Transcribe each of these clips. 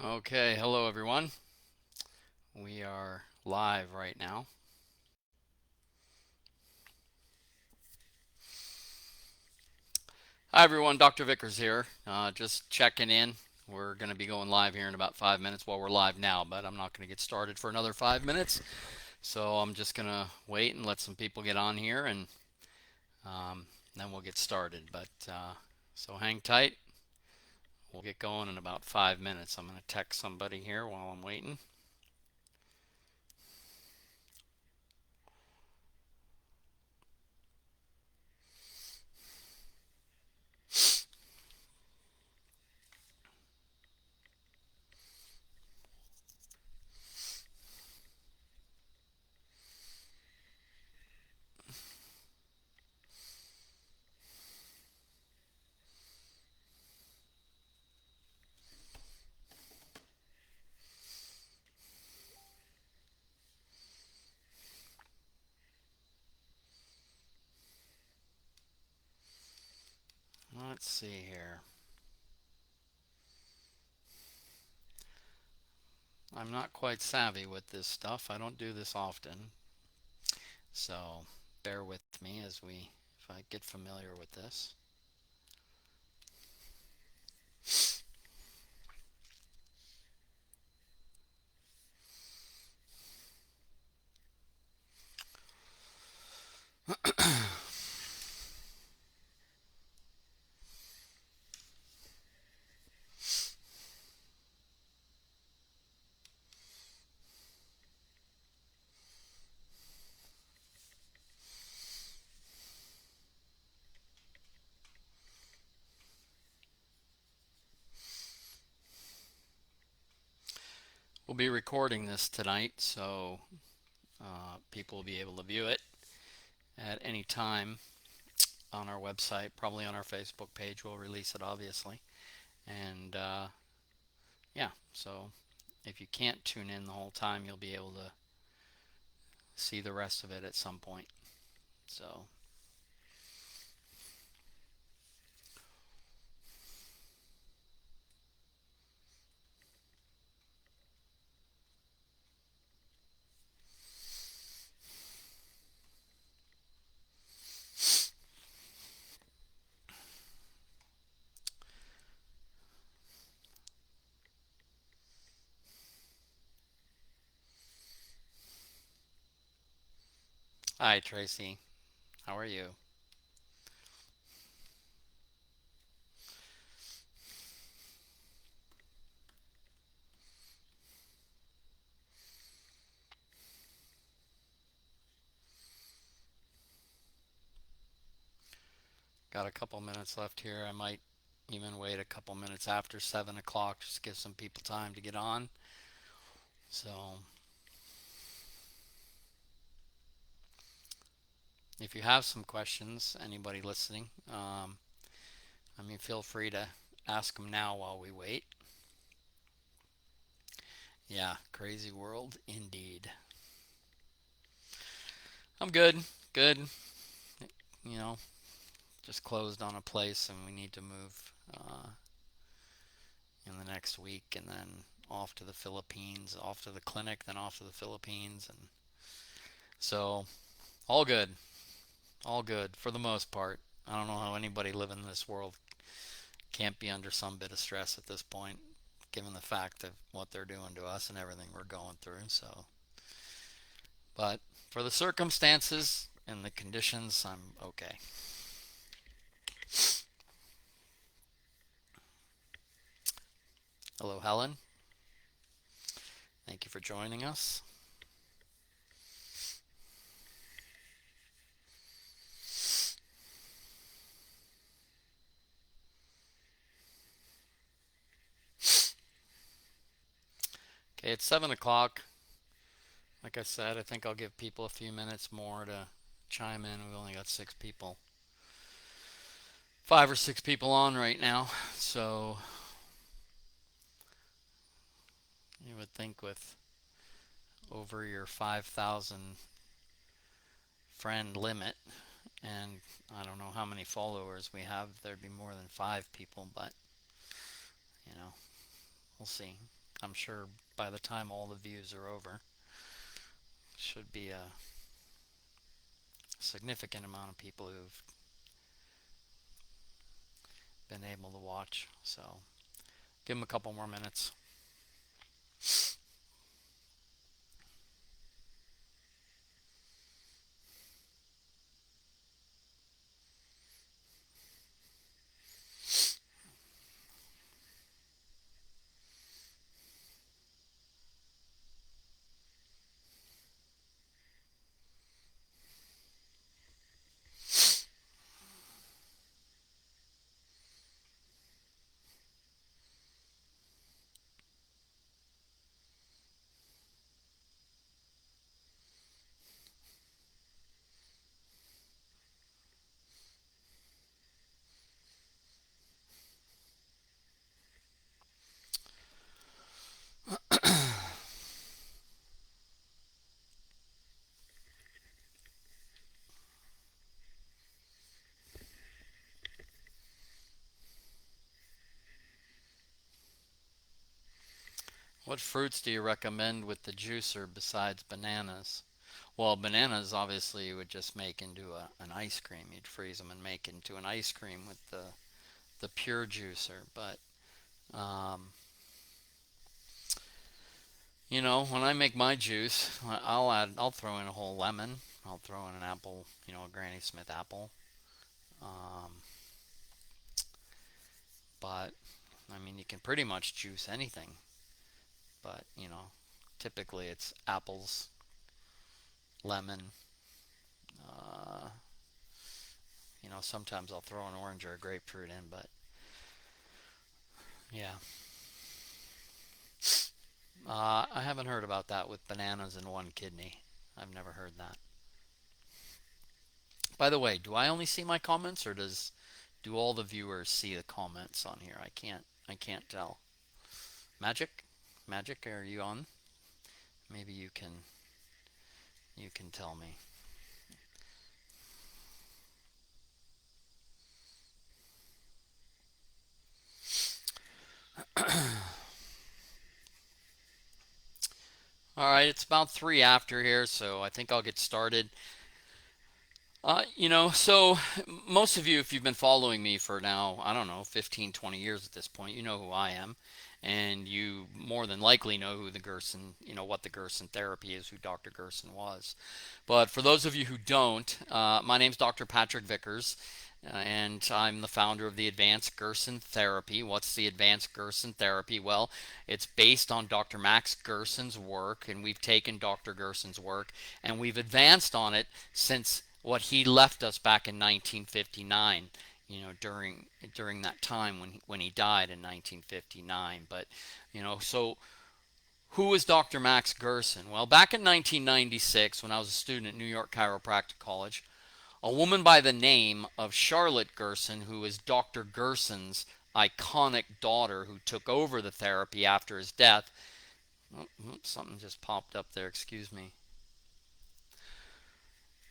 Okay, hello everyone. We are live right now. Hi everyone, Dr. Vickers here. Just checking in. We're going to be going live here in about 5 minutes. Well, we're live now, but I'm not going to get started for another 5 minutes. So I'm just going to wait and let some people get on here and then we'll get started. So hang tight. We'll get going in about 5 minutes. I'm going to text somebody here while I'm waiting. Let's see here. I'm not quite savvy with this stuff. I don't do this often. So bear with me if I get familiar with this. We'll be recording this tonight, so people will be able to view it at any time on our website, probably on our Facebook page. We'll release it, obviously. And yeah, so if you can't tune in the whole time, you'll be able to see the rest of it at some point. So hi, Tracy. How are you? Got a couple minutes left here. I might even wait a couple minutes after 7 o'clock just to give some people time to get on. So if you have some questions, anybody listening, feel free to ask them now while we wait. Yeah, crazy world indeed. I'm good, good. You know, just closed on a place and we need to move in the next week and then off to the Philippines, off to the clinic, then off to the Philippines. And so, all good, all good for the most part. I don't know how anybody living in this world can't be under some bit of stress at this point, given the fact of what they're doing to us and everything we're going through. So, but for the circumstances and the conditions, I'm okay. Hello, Helen. Thank you for joining us. Okay, it's 7 o'clock. Like I said, I think I'll give people a few minutes more to chime in. We've only got 6 people, 5 or 6 people on right now. So you would think with over your 5,000 friend limit, and I don't know how many followers we have, there'd be more than 5 people, but you know, we'll see. I'm sure by the time all the views are over, should be a significant amount of people who've been able to watch. So give them a couple more minutes. What fruits do you recommend with the juicer besides bananas? Well, bananas obviously you would just make into an ice cream. You'd freeze them and make into an ice cream with the pure juicer. But um, when I make my juice, I'll throw in a whole lemon. I'll throw in an apple, a Granny Smith apple. Um, but I mean, you can pretty much juice anything. But typically it's apples, lemon. Uh, sometimes I'll throw an orange or a grapefruit in, but yeah. I haven't heard about that with bananas and one kidney. I've never heard that. By the way, do I only see my comments, or do all the viewers see the comments on here? I can't tell. Magic, Magic, are you on? Maybe you can tell me. All right, it's about three after here, so I think I'll get started. So most of you, if you've been following me for now, I don't know, 15, 20 years at this point, you know who I am. And you more than likely know who the Gerson, what the Gerson therapy is, who Dr. Gerson was. But for those of you who don't, my name's Dr. Patrick Vickers, and I'm the founder of the Advanced Gerson Therapy. What's the Advanced Gerson Therapy? Well, it's based on Dr. Max Gerson's work, and we've taken Dr. Gerson's work and we've advanced on it since what he left us back in 1959. During that time when he died in 1959. But so who was Dr. Max Gerson? Well, back in 1996, when I was a student at New York Chiropractic College, a woman by the name of Charlotte Gerson, who is Dr. Gerson's iconic daughter, who took over the therapy after his death. Oh, something just popped up there, excuse me.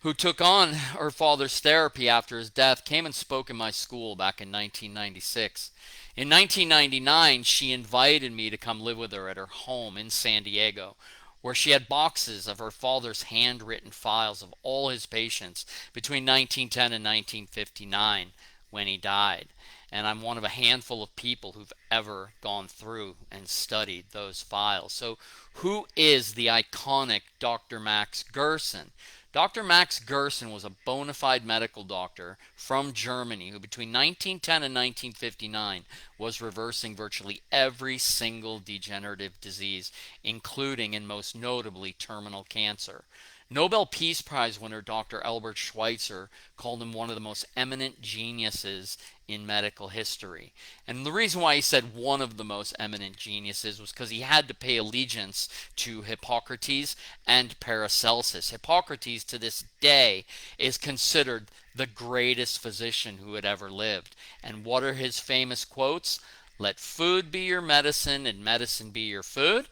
Who took on her father's therapy after his death, came and spoke in my school back in 1996. In 1999, she invited me to come live with her at her home in San Diego, where she had boxes of her father's handwritten files of all his patients between 1910 and 1959 when he died. And I'm one of a handful of people who've ever gone through and studied those files. So, who is the iconic Dr. Max Gerson? Dr. Max Gerson was a bona fide medical doctor from Germany who, between 1910 and 1959, was reversing virtually every single degenerative disease, including and most notably terminal cancer. Nobel Peace Prize winner Dr. Albert Schweitzer called him one of the most eminent geniuses in medical history. And the reason why he said one of the most eminent geniuses was because he had to pay allegiance to Hippocrates and Paracelsus. Hippocrates, to this day, is considered the greatest physician who had ever lived. And what are his famous quotes? Let food be your medicine and medicine be your food,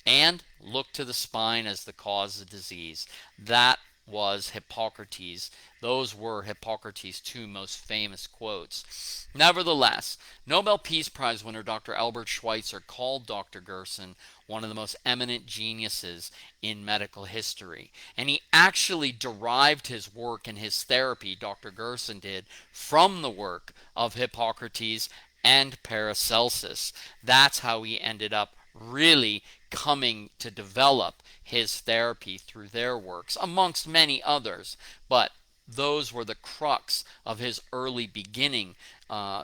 and look to the spine as the cause of disease. That was Hippocrates. Those were Hippocrates' two most famous quotes. Nevertheless, Nobel Peace Prize winner Dr. Albert Schweitzer called Dr. Gerson one of the most eminent geniuses in medical history. And he actually derived his work and his therapy, Dr. Gerson did, from the work of Hippocrates and Paracelsus. That's how he ended up really coming to develop his therapy through their works, amongst many others. But those were the crux of his early beginning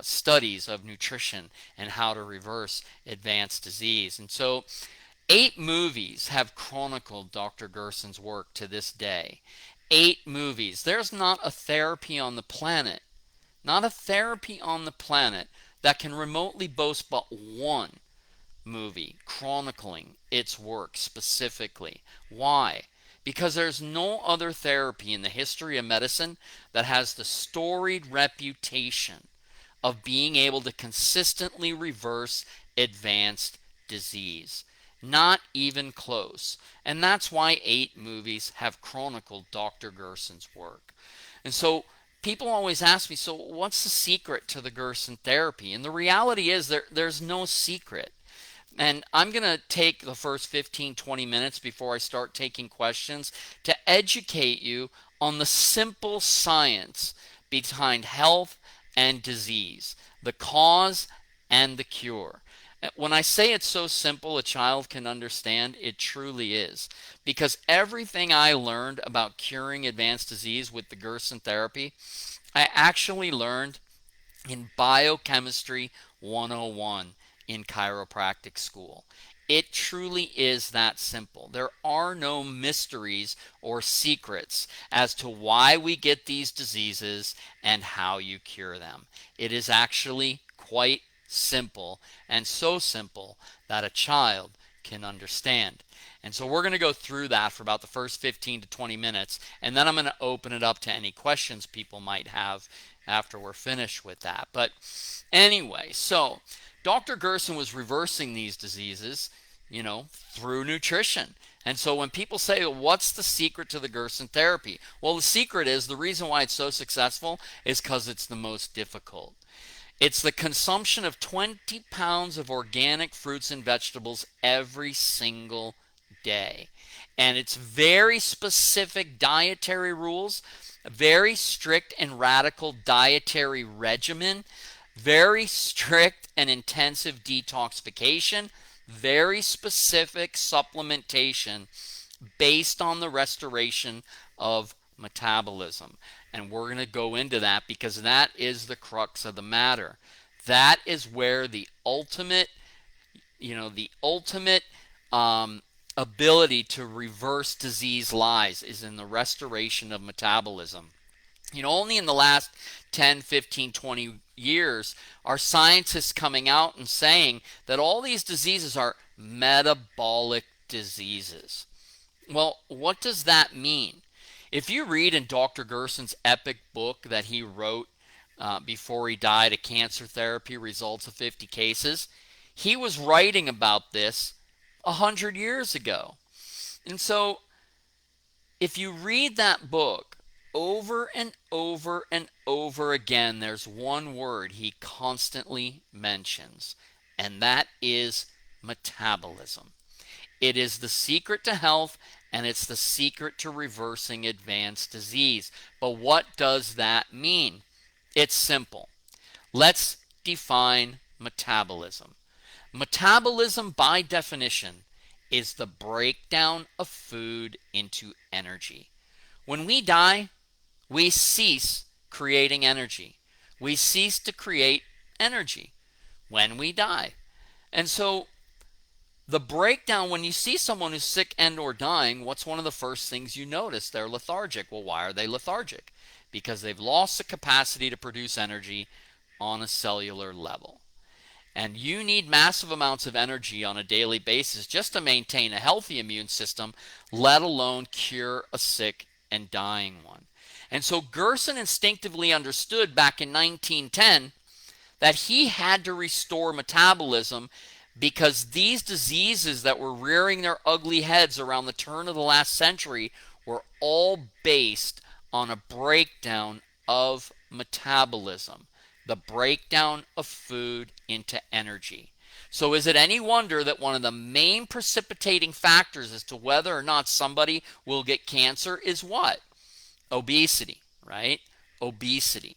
studies of nutrition and how to reverse advanced disease. And so 8 movies have chronicled Dr. Gerson's work to this day. 8 movies. There's not a therapy on the planet, not a therapy on the planet that can remotely boast but one movie chronicling its work specifically. Why? Because there's no other therapy in the history of medicine that has the storied reputation of being able to consistently reverse advanced disease. Not even close. And that's why 8 movies have chronicled Dr. Gerson's work. And so people always ask me, so what's the secret to the Gerson therapy? And the reality is there's no secret. And I'm going to take the first 15, 20 minutes before I start taking questions to educate you on the simple science behind health and disease, the cause and the cure. When I say it's so simple a child can understand, it truly is. Because everything I learned about curing advanced disease with the Gerson therapy, I actually learned in Biochemistry 101 in chiropractic school. It truly is that simple. There are no mysteries or secrets as to why we get these diseases and how you cure them. It is actually quite simple, and so simple that a child can understand. And so we're going to go through that for about the first 15 to 20 minutes, and then I'm going to open it up to any questions people might have after we're finished with that. But anyway, so Dr. Gerson was reversing these diseases, through nutrition. And so when people say, well, what's the secret to the Gerson therapy? Well, the secret is the reason why it's so successful is because it's the most difficult. It's the consumption of 20 pounds of organic fruits and vegetables every single day. And it's very specific dietary rules, a very strict and radical dietary regimen, very strict and intensive detoxification, very specific supplementation based on the restoration of metabolism. And we're going to go into that because that is the crux of the matter. That is where the ultimate, ability to reverse disease lies, is in the restoration of metabolism. Only in the last 10, 15, 20 years are scientists coming out and saying that all these diseases are metabolic diseases. Well, what does that mean? If you read in Dr. Gerson's epic book that he wrote before he died, A Cancer Therapy, Results of 50 Cases, he was writing about this 100 years ago. And so if you read that book over and over and over again, there's one word he constantly mentions, and that is metabolism. It is the secret to health, and it's the secret to reversing advanced disease. But what does that mean? It's simple. Let's define metabolism. Metabolism, by definition, is the breakdown of food into energy. When we die, we cease creating energy. We cease to create energy when we die. And so the breakdown, when you see someone who's sick and or dying, what's one of the first things you notice? They're lethargic. Well, why are they lethargic? Because they've lost the capacity to produce energy on a cellular level. And you need massive amounts of energy on a daily basis just to maintain a healthy immune system, let alone cure a sick and dying one. And so Gerson instinctively understood back in 1910 that he had to restore metabolism because these diseases that were rearing their ugly heads around the turn of the last century were all based on a breakdown of metabolism, the breakdown of food into energy. So is it any wonder that one of the main precipitating factors as to whether or not somebody will get cancer is what? Obesity, right? Obesity.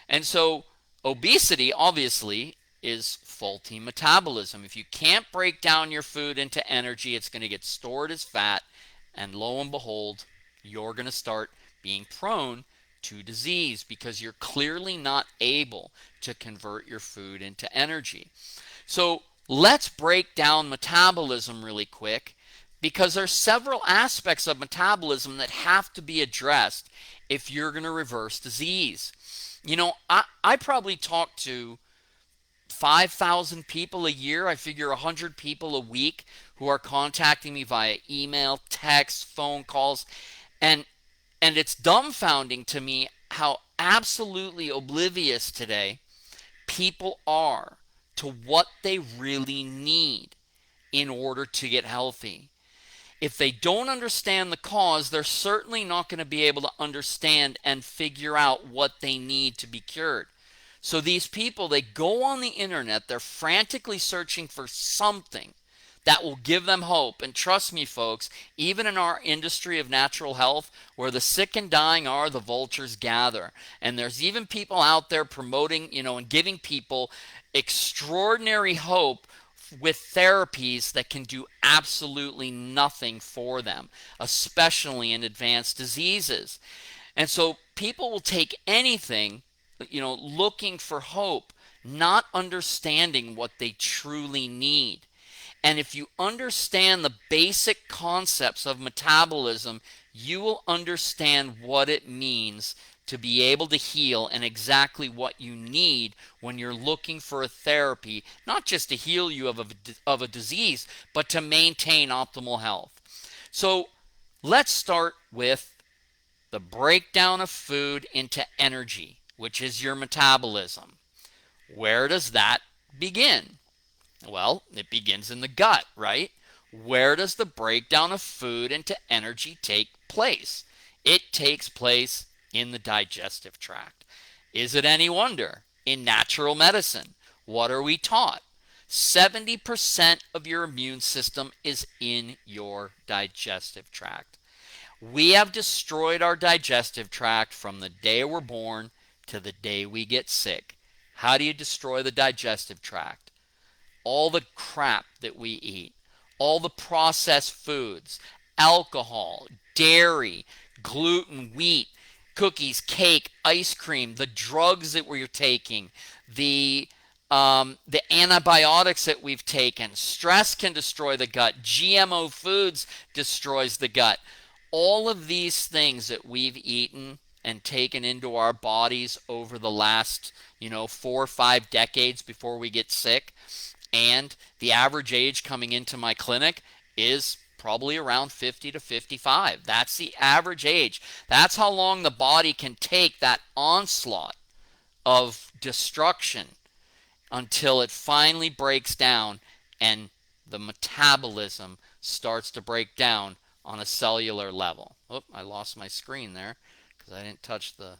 And so obesity obviously is faulty metabolism. If you can't break down your food into energy, it's going to get stored as fat, and lo and behold, you're going to start being prone to disease because you're clearly not able to convert your food into energy. So let's break down metabolism really quick, because there's several aspects of metabolism that have to be addressed if you're going to reverse disease. You know, I probably talk to 5,000 people a year. I figure 100 people a week who are contacting me via email, text, phone calls, and it's dumbfounding to me how absolutely oblivious today people are to what they really need in order to get healthy. If they don't understand the cause, they're certainly not going to be able to understand and figure out what they need to be cured. So these people, they go on the internet, they're frantically searching for something that will give them hope. And trust me, folks, even in our industry of natural health, where the sick and dying are, the vultures gather. And there's even people out there promoting, and giving people extraordinary hope with therapies that can do absolutely nothing for them, especially in advanced diseases. And so people will take anything, looking for hope, not understanding what they truly need. And if you understand the basic concepts of metabolism, you will understand what it means to be able to heal and exactly what you need when you're looking for a therapy, not just to heal you of a disease, but to maintain optimal health. So let's start with the breakdown of food into energy, which is your metabolism. Where does that begin? Well, it begins in the gut, right? Where does the breakdown of food into energy take place? It takes place in the digestive tract. Is it any wonder? In natural medicine, what are we taught? 70% of your immune system is in your digestive tract. We have destroyed our digestive tract from the day we're born to the day we get sick. How do you destroy the digestive tract? All the crap that we eat, all the processed foods, alcohol, dairy, gluten, wheat, cookies, cake, ice cream, the drugs that we're taking, the antibiotics that we've taken. Stress can destroy the gut. GMO foods destroys the gut. All of these things that we've eaten and taken into our bodies over the last, 4 or 5 decades before we get sick. And the average age coming into my clinic is probably around 50 to 55. That's the average age. That's how long the body can take that onslaught of destruction until it finally breaks down and the metabolism starts to break down on a cellular level. Oh, I lost my screen there because I didn't touch the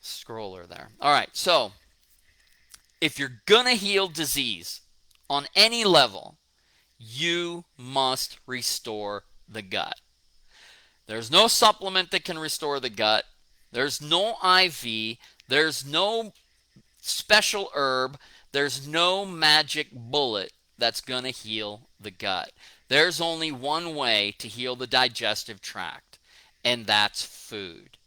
scroller there. All right, so if you're going to heal disease on any level, you must restore the gut. There's no supplement that can restore the gut. There's no IV. There's no special herb. There's no magic bullet that's going to heal the gut. There's only one way to heal the digestive tract, and that's food.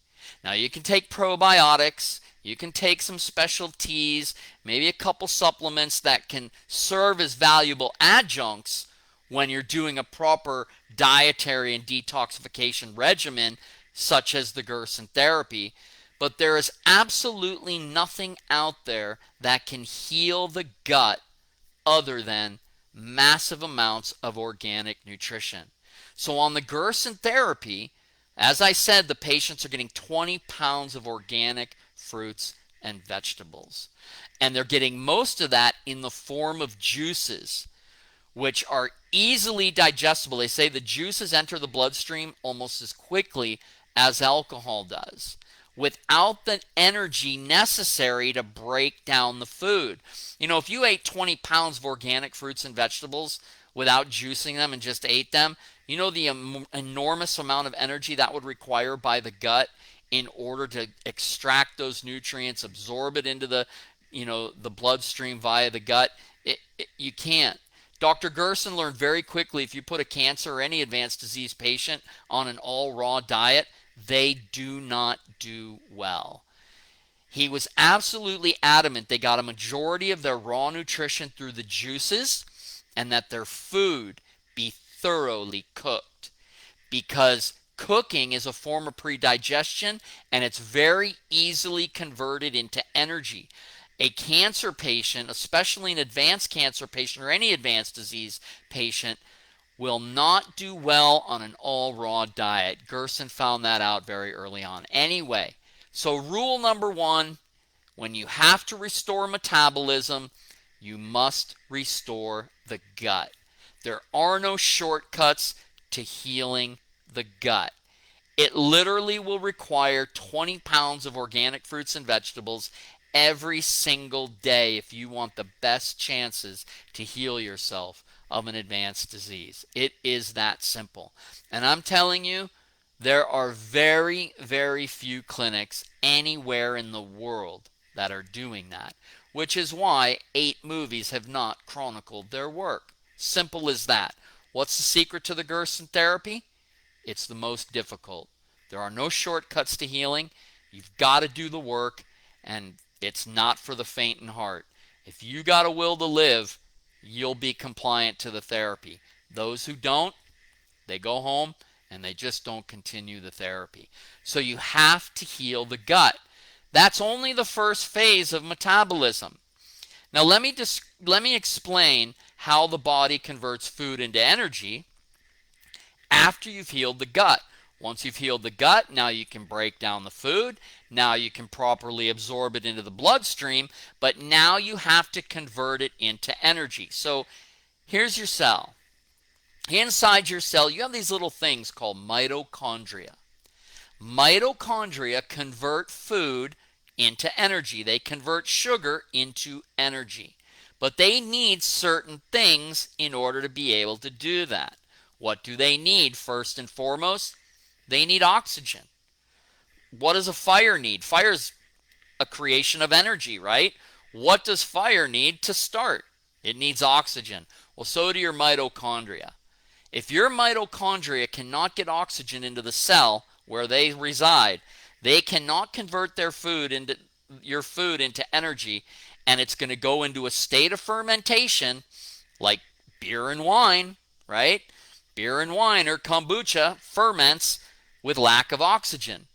Now, you can take probiotics, you can take some special teas, maybe a couple supplements that can serve as valuable adjuncts when you're doing a proper dietary and detoxification regimen, such as the Gerson therapy. But there is absolutely nothing out there that can heal the gut other than massive amounts of organic nutrition. So on the Gerson therapy, as I said, the patients are getting 20 pounds of organic fruits and vegetables. And they're getting most of that in the form of juices. which are easily digestible. They say the juices enter the bloodstream almost as quickly as alcohol does, without the energy necessary to break down the food. You know, if you ate 20 pounds of organic fruits and vegetables without juicing them and just ate them, you know the enormous amount of energy that would require by the gut in order to extract those nutrients, absorb it into the bloodstream via the gut. You can't. Dr. Gerson learned very quickly if you put a cancer or any advanced disease patient on an all raw diet, they do not do well. He was absolutely adamant they got a majority of their raw nutrition through the juices and that their food be thoroughly cooked, because cooking is a form of predigestion and it's very easily converted into energy. A cancer patient, especially an advanced cancer patient or any advanced disease patient, will not do well on an all raw diet. Gerson found that out very early on. Anyway, so rule number one, when you have to restore metabolism, you must restore the gut. There are no shortcuts to healing the gut. It literally will require 20 pounds of organic fruits and vegetables every single day if you want the best chances to heal yourself of an advanced disease. It is that simple. And I'm telling you, there are very, very few clinics anywhere in the world that are doing that, which is why 8 movies have not chronicled their work. Simple as that. What's the secret to the Gerson therapy? It's the most difficult. There are no shortcuts to healing. You've got to do the work, and it's not for the faint in heart. If you got a will to live, you'll be compliant to the therapy. Those who don't, they go home and they just don't continue the therapy. So you have to heal the gut. That's only the first phase of metabolism. Now let me explain how the body converts food into energy after you've healed the gut. Once you've healed the gut, now you can break down the food. Now you can properly absorb it into the bloodstream, but now you have to convert it into energy. So here's your cell. Inside your cell, you have these little things called mitochondria. Mitochondria convert food into energy. They convert sugar into energy. But they need certain things in order to be able to do that. What do they need? First and foremost, they need oxygen. What does a fire need? Fire's a creation of energy, right? What does fire need to start? It needs oxygen. Well, so do your mitochondria. If your mitochondria cannot get oxygen into the cell where they reside, they cannot convert your food into energy, and it's going to go into a state of fermentation like beer and wine, right? Beer and wine or kombucha ferments with lack of oxygen.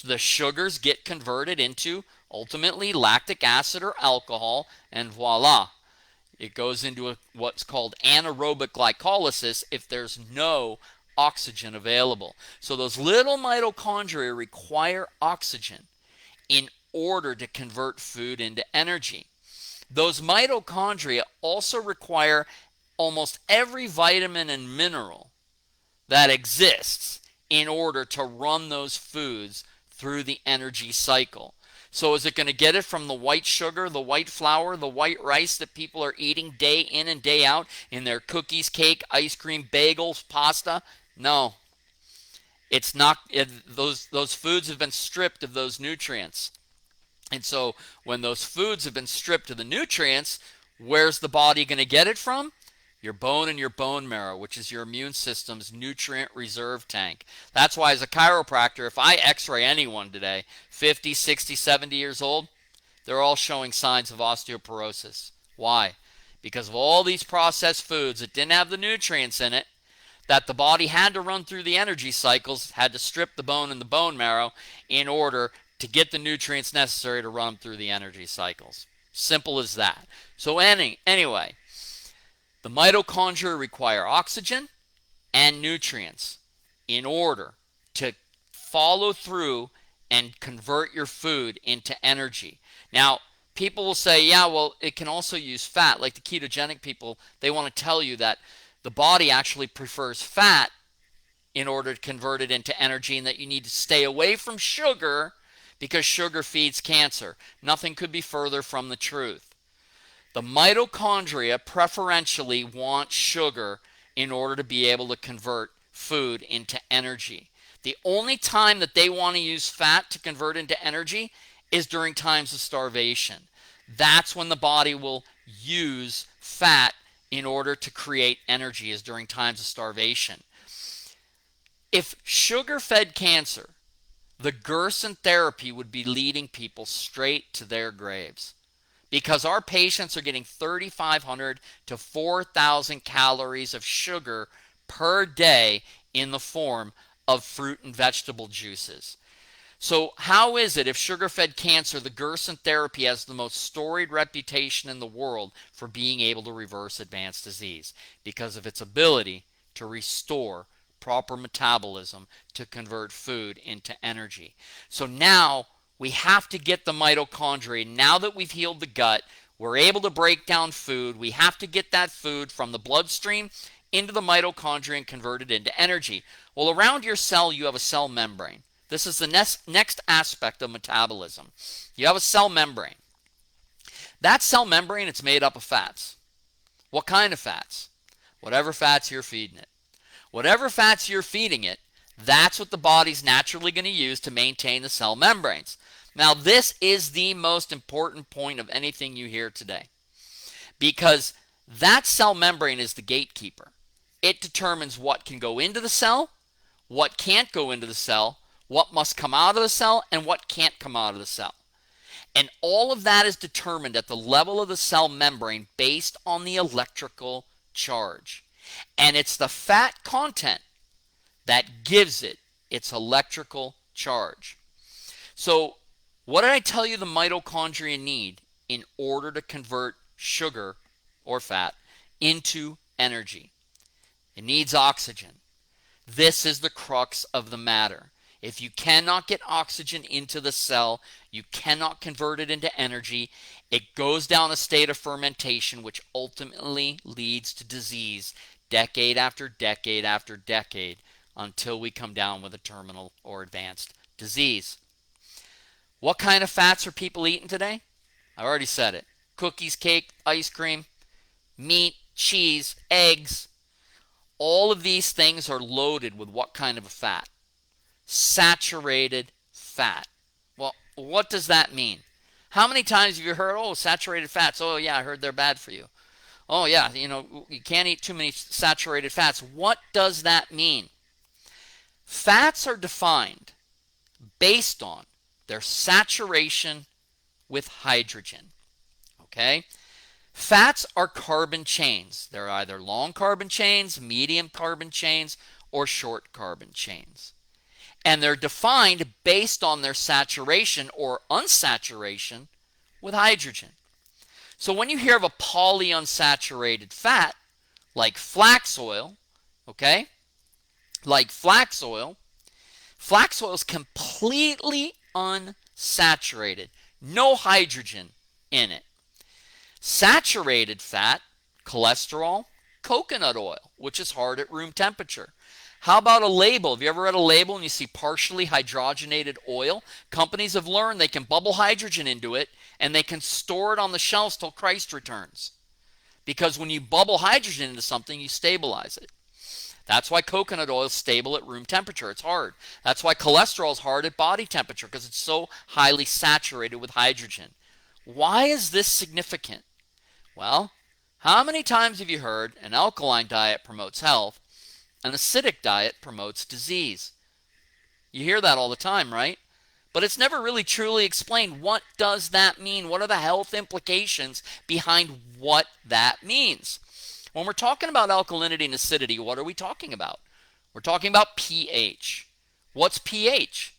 The sugars get converted into ultimately lactic acid or alcohol, and voila, it goes into what's called anaerobic glycolysis if there's no oxygen available. So those little mitochondria require oxygen in order to convert food into energy. Those mitochondria also require almost every vitamin and mineral that exists in order to run those foods through the energy cycle. So is it going to get it from the white sugar, the white flour, the white rice that people are eating day in and day out in their cookies, cake, ice cream, bagels, pasta? No. It's not. Those foods have been stripped of those nutrients. And so when those foods have been stripped of the nutrients, where's the body going to get it from? Your bone and your bone marrow, which is your immune system's nutrient reserve tank. That's why as a chiropractor, if I x-ray anyone today, 50, 60, 70 years old, they're all showing signs of osteoporosis. Why? Because of all these processed foods that didn't have the nutrients in it, that the body had to run through the energy cycles, had to strip the bone and the bone marrow in order to get the nutrients necessary to run through the energy cycles. Simple as that. So anyway, the mitochondria require oxygen and nutrients in order to follow through and convert your food into energy. Now, people will say, yeah, well, it can also use fat. Like the ketogenic people, they want to tell you that the body actually prefers fat in order to convert it into energy, and that you need to stay away from sugar because sugar feeds cancer. Nothing could be further from the truth. The mitochondria preferentially want sugar in order to be able to convert food into energy. The only time that they want to use fat to convert into energy is during times of starvation. That's when the body will use fat in order to create energy, is during times of starvation. If sugar fed cancer, the Gerson therapy would be leading people straight to their graves, because our patients are getting 3,500 to 4,000 calories of sugar per day in the form of fruit and vegetable juices. So how is it, if sugar-fed cancer, the Gerson therapy has the most storied reputation in the world for being able to reverse advanced disease? Because of its ability to restore proper metabolism to convert food into energy. So now we have to get the mitochondria. Now that we've healed the gut, we're able to break down food. We have to get that food from the bloodstream into the mitochondria and convert it into energy. Well, around your cell, you have a cell membrane. This is the next aspect of metabolism. You have a cell membrane. That cell membrane, it's made up of fats. What kind of fats? Whatever fats you're feeding it. Whatever fats you're feeding it, that's what the body's naturally going to use to maintain the cell membranes. Now, this is the most important point of anything you hear today, because that cell membrane is the gatekeeper. It determines what can go into the cell, what can't go into the cell, what must come out of the cell, and what can't come out of the cell. And all of that is determined at the level of the cell membrane based on the electrical charge. And it's the fat content that gives it its electrical charge. So, what did I tell you the mitochondria need in order to convert sugar or fat into energy? It needs oxygen. This is the crux of the matter. If you cannot get oxygen into the cell, you cannot convert it into energy. It goes down a state of fermentation, which ultimately leads to disease decade after decade after decade, until we come down with a terminal or advanced disease. What kind of fats are people eating today? I already said it. Cookies, cake, ice cream, meat, cheese, eggs. All of these things are loaded with what kind of a fat? Saturated fat. Well, what does that mean? How many times have you heard, oh, saturated fats? Oh, yeah, I heard they're bad for you. Oh, yeah, you can't eat too many saturated fats. What does that mean? Fats are defined based on their saturation with hydrogen. Okay? Fats are carbon chains. They're either long carbon chains, medium carbon chains, or short carbon chains. And they're defined based on their saturation or unsaturation with hydrogen. So when you hear of a polyunsaturated fat, like flax oil, okay, like flax oil is completely unsaturated. No hydrogen in it. Saturated fat, cholesterol, coconut oil, which is hard at room temperature. How about a label? Have you ever read a label and you see partially hydrogenated oil? Companies have learned they can bubble hydrogen into it and they can store it on the shelves till Christ returns. Because when you bubble hydrogen into something, you stabilize it. That's why coconut oil is stable at room temperature. It's hard. That's why cholesterol is hard at body temperature, because it's so highly saturated with hydrogen. Why is this significant? Well, how many times have you heard an alkaline diet promotes health, an acidic diet promotes disease? You hear that all the time, right? But it's never really truly explained. What does that mean? What are the health implications behind what that means? When we're talking about alkalinity and acidity, what are we talking about? We're talking about pH. What's pH?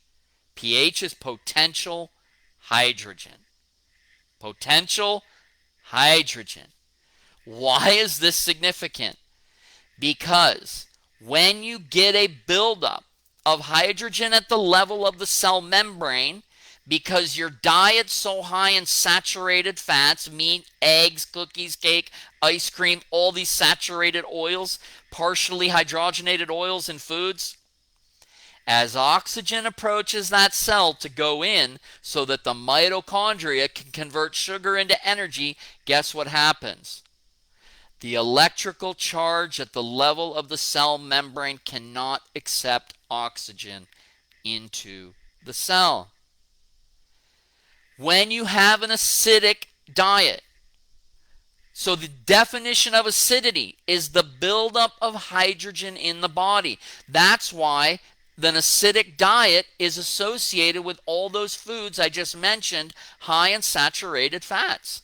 pH is potential hydrogen. Potential hydrogen. Why is this significant? Because when you get a buildup of hydrogen at the level of the cell membrane, because your diet's so high in saturated fats, meat, eggs, cookies, cake, ice cream, all these saturated oils, partially hydrogenated oils in foods. As oxygen approaches that cell to go in so that the mitochondria can convert sugar into energy, guess what happens? The electrical charge at the level of the cell membrane cannot accept oxygen into the cell. When you have an acidic diet, so the definition of acidity is the buildup of hydrogen in the body. That's why an acidic diet is associated with all those foods I just mentioned, high in saturated fats.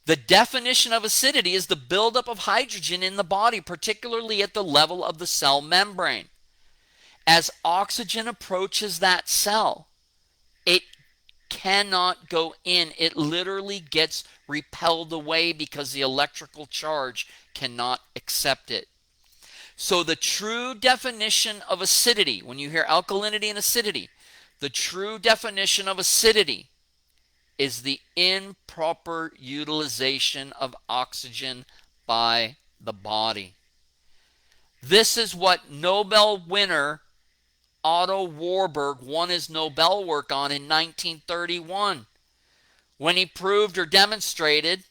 The definition of acidity is the buildup of hydrogen in the body, particularly at the level of the cell membrane. As oxygen approaches that cell, it cannot go in. It literally gets repelled away because the electrical charge cannot accept it. So the true definition of acidity, when you hear alkalinity and acidity, the true definition of acidity is the improper utilization of oxygen by the body. This is what Nobel winner Otto Warburg won his Nobel work on in 1931, when he proved or demonstrated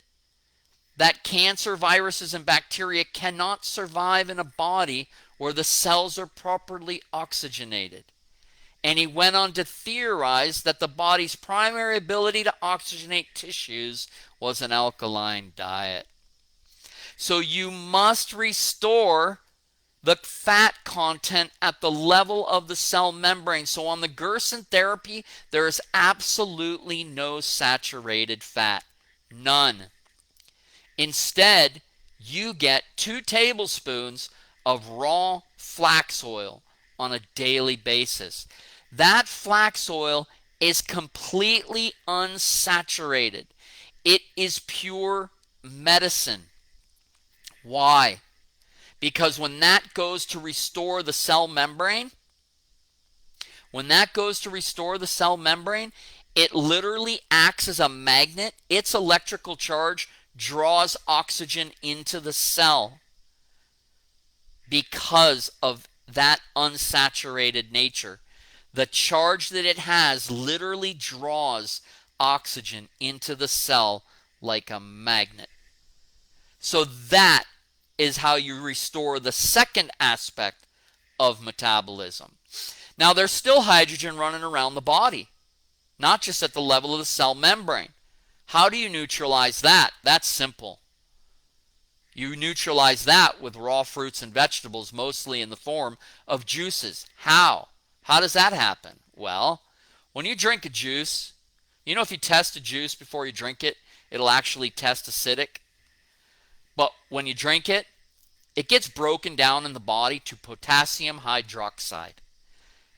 that cancer, viruses, and bacteria cannot survive in a body where the cells are properly oxygenated. And he went on to theorize that the body's primary ability to oxygenate tissues was an alkaline diet. So you must restore the fat content at the level of the cell membrane. So on the Gerson therapy, there is absolutely no saturated fat. None. Instead, you get 2 tablespoons of raw flax oil on a daily basis. That flax oil is completely unsaturated. It is pure medicine. Why? Because when that goes to restore the cell membrane, it literally acts as a magnet. Its electrical charge draws oxygen into the cell because of that unsaturated nature. The charge that it has literally draws oxygen into the cell like a magnet. So that is how you restore the second aspect of metabolism. Now, there's still hydrogen running around the body, not just at the level of the cell membrane. How do you neutralize that? That's simple. You neutralize that with raw fruits and vegetables, mostly in the form of juices. How? How does that happen? Well, when you drink a juice, you know if you test a juice before you drink it, it'll actually test acidic. But when you drink it, it gets broken down in the body to potassium hydroxide,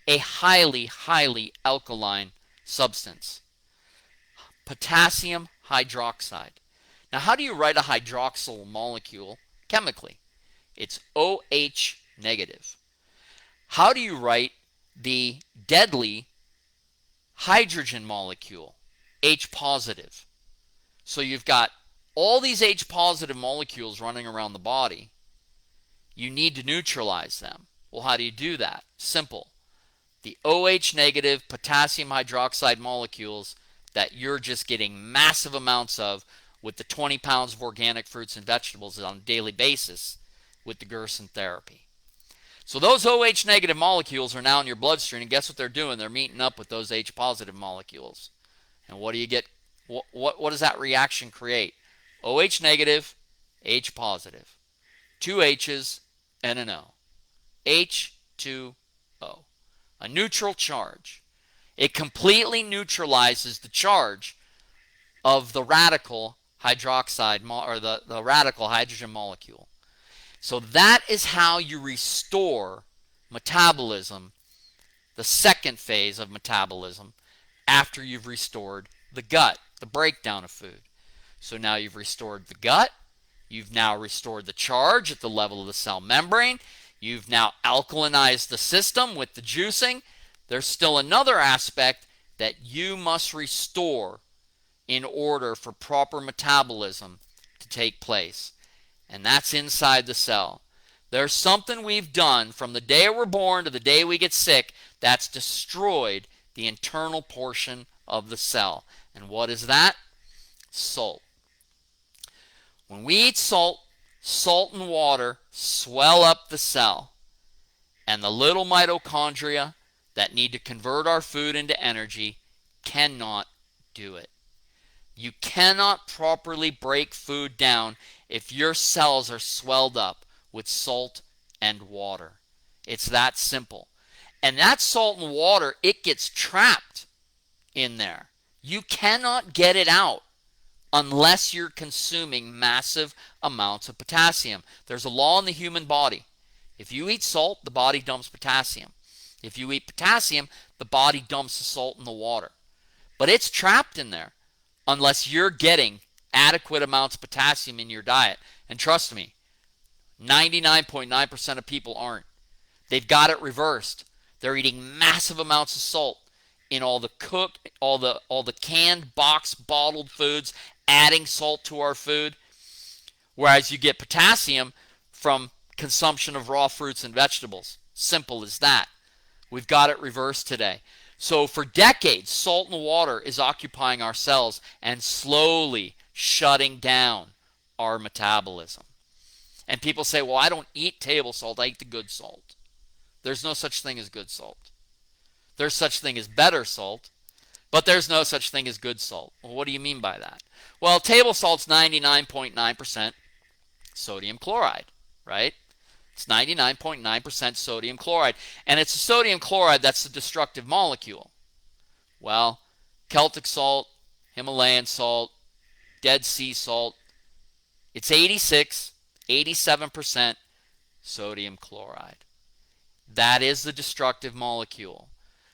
a highly, highly alkaline substance. Potassium hydroxide. Now, how do you write a hydroxyl molecule chemically? It's OH negative. How do you write the deadly hydrogen molecule? H positive. So you've got all these H positive molecules running around the body. You need to neutralize them. Well, how do you do that? Simple. The OH negative potassium hydroxide molecules that you're just getting massive amounts of with the 20 pounds of organic fruits and vegetables on a daily basis with the Gerson therapy. So those OH negative molecules are now in your bloodstream, and guess what they're doing? They're meeting up with those H positive molecules. And what do you get? What does that reaction create? OH negative, H positive. 2 H's and an O. H2O. A neutral charge. It completely neutralizes the charge of the radical hydroxide or the radical hydrogen molecule. So that is how you restore metabolism, the second phase of metabolism, after you've restored the gut, the breakdown of food. So now you've restored the gut. You've now restored the charge at the level of the cell membrane. You've now alkalinized the system with the juicing. There's still another aspect. that you must restore in order for proper metabolism to take place. And that's inside the cell. There's something we've done from the day we're born to the day we get sick that's destroyed the internal portion of the cell. And what is that? Salt. When we eat salt, salt and water swell up the cell. And the little mitochondria that need to convert our food into energy cannot do it. You cannot properly break food down if your cells are swelled up with salt and water. It's that simple. And that salt and water, it gets trapped in there. You cannot get it out unless you're consuming massive amounts of potassium. There's a law in the human body. If you eat salt, the body dumps potassium. If you eat potassium, the body dumps the salt in the water. But it's trapped in there unless you're getting adequate amounts of potassium in your diet. And trust me, 99.9% of people aren't. They've got it reversed. They're eating massive amounts of salt in all the cooked, all the canned, boxed, bottled foods, adding salt to our food, whereas you get potassium from consumption of raw fruits and vegetables. Simple as that. We've got it reversed today. So for decades, salt in the water is occupying our cells and slowly shutting down our metabolism. And people say, well, I don't eat table salt, I eat the good salt. There's no such thing as good salt. There's such thing as better salt, but there's no such thing as good salt. Well, what do you mean by that? Well, table salt's 99.9% sodium chloride, right? It's 99.9% sodium chloride. And it's a sodium chloride that's the destructive molecule. Well, Celtic salt, Himalayan salt, Dead Sea salt, it's 86, 87% sodium chloride. That is the destructive molecule.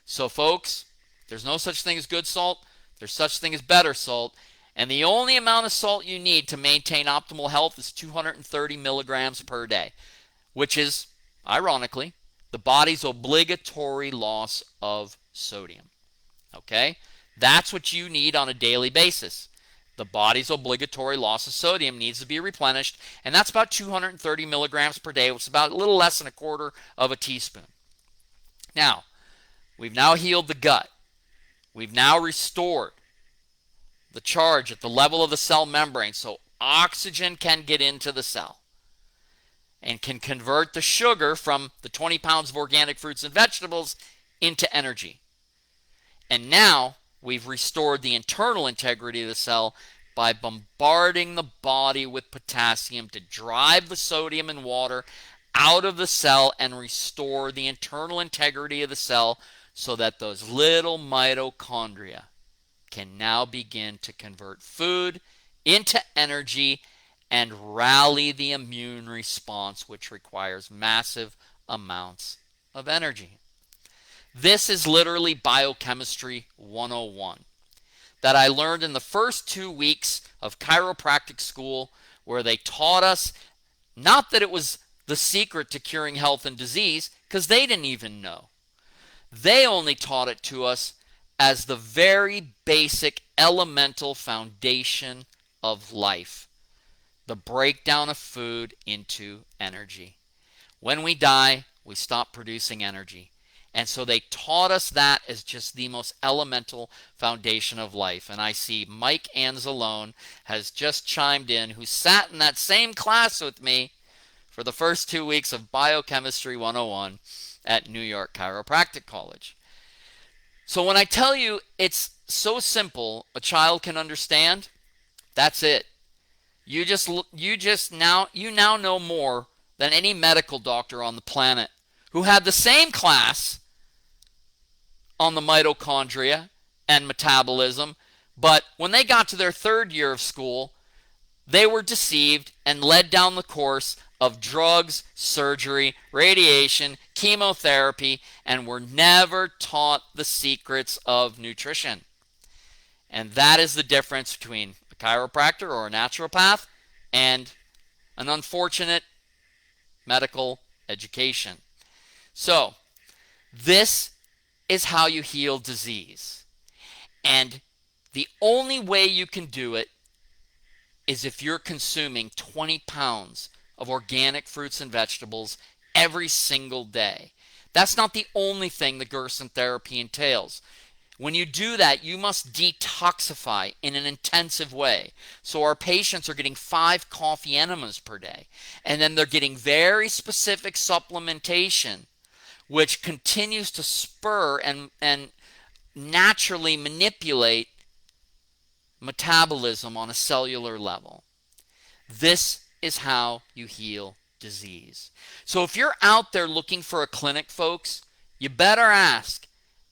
So folks, there's no such thing as good salt. There's such thing as better salt. And the only amount of salt you need to maintain optimal health is 230 milligrams per day, which is, ironically, the body's obligatory loss of sodium. Okay? That's what you need on a daily basis. The body's obligatory loss of sodium needs to be replenished, and that's about 230 milligrams per day, which is about a little less than a quarter of a teaspoon. Now, we've now healed the gut. We've now restored the charge at the level of the cell membrane so oxygen can get into the cell and can convert the sugar from the 20 pounds of organic fruits and vegetables into energy. And now we've restored the internal integrity of the cell by bombarding the body with potassium to drive the sodium and water out of the cell and restore the internal integrity of the cell so that those little mitochondria can now begin to convert food into energy and rally the immune response, which requires massive amounts of energy. This is literally biochemistry 101 that I learned in the first 2 weeks of chiropractic school, where they taught us not that it was the secret to curing health and disease, because they didn't even know. They only taught it to us as the very basic elemental foundation of life, the breakdown of food into energy. When we die, we stop producing energy. And so they taught us that as just the most elemental foundation of life. And I see Mike Anzalone has just chimed in, who sat in that same class with me for the first 2 weeks of Biochemistry 101 at New York Chiropractic College. So when I tell you it's so simple, a child can understand, that's it. You now know more than any medical doctor on the planet who had the same class on the mitochondria and metabolism, but when they got to their third year of school, they were deceived and led down the course of drugs, surgery, radiation, chemotherapy, and were never taught the secrets of nutrition. And that is the difference between a chiropractor or a naturopath and an unfortunate medical education. So, this is how you heal disease. And the only way you can do it is if you're consuming 20 pounds of organic fruits and vegetables every single day. That's not the only thing the Gerson therapy entails. When you do that, you must detoxify in an intensive way. So our patients are getting 5 coffee enemas per day. And then they're getting very specific supplementation, which continues to spur and naturally manipulate metabolism on a cellular level. This is how you heal disease. So if you're out there looking for a clinic, folks, you better ask,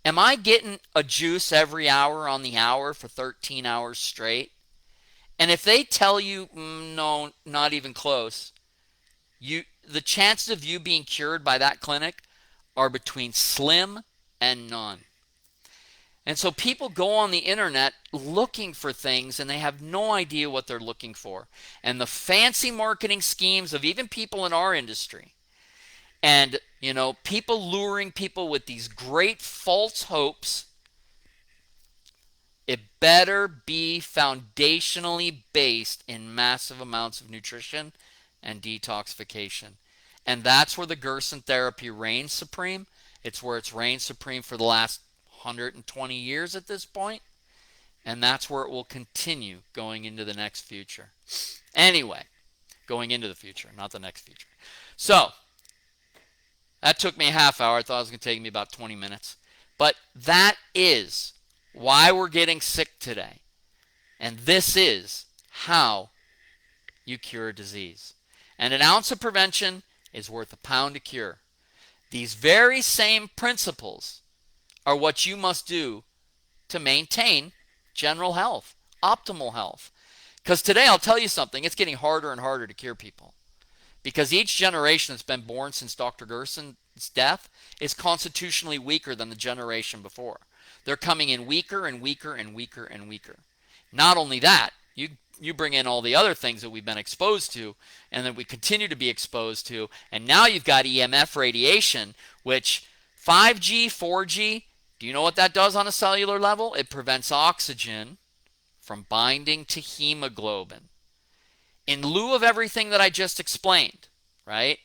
am I getting a juice every hour on the hour for 13 hours straight? And if they tell you, no, not even close, the chances of you being cured by that clinic are between slim and none. And so people go on the internet looking for things and they have no idea what they're looking for. And the fancy marketing schemes of even people in our industry and, people luring people with these great false hopes, it better be foundationally based in massive amounts of nutrition and detoxification. And that's where the Gerson therapy reigns supreme. It's where it's reigned supreme for the last 120 years at this point, and that's where it will continue going into the next future. Anyway, going into the future, not the next future. So, that took me a half hour. I thought it was going to take me about 20 minutes. But that is why we're getting sick today. And this is how you cure disease. And an ounce of prevention is worth a pound of cure. These very same principles are what you must do to maintain general health, optimal health. Because today, I'll tell you something, it's getting harder and harder to cure people. Because each generation that's been born since Dr. Gerson's death is constitutionally weaker than the generation before. They're coming in weaker and weaker and weaker and weaker. Not only that, you bring in all the other things that we've been exposed to and that we continue to be exposed to, and now you've got EMF radiation, which 5G, 4G, do you know what that does on a cellular level? It prevents oxygen from binding to hemoglobin. In lieu of everything that I just explained, right?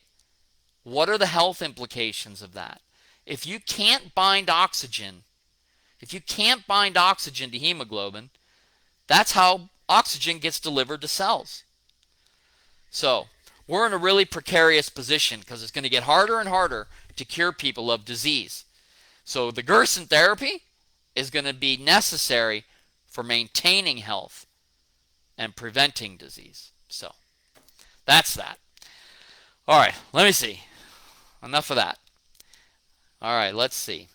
What are the health implications of that? If you can't bind oxygen to hemoglobin, that's how oxygen gets delivered to cells. So, we're in a really precarious position because it's going to get harder and harder to cure people of disease. So the Gerson therapy is going to be necessary for maintaining health and preventing disease. So that's that. All right, let me see. Enough of that. All right, let's see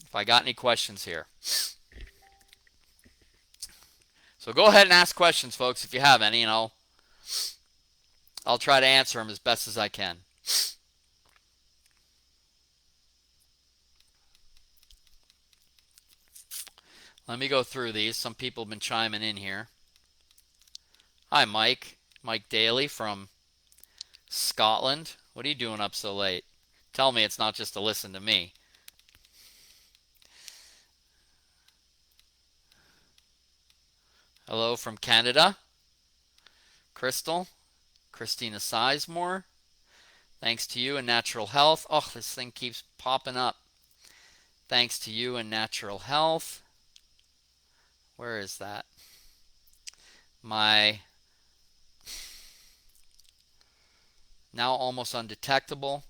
if I got any questions here. So go ahead and ask questions, folks, if you have any, and I'll try to answer them as best as I can. Let me go through these. Some people have been chiming in here. Hi, Mike. Mike Daly from Scotland. What are you doing up so late? Tell me it's not just to listen to me. Hello from Canada. Crystal. Christina Sizemore. Thanks to you and Natural Health. Oh, this thing keeps popping up. Thanks to you and Natural Health. Where is that? My now almost undetectable.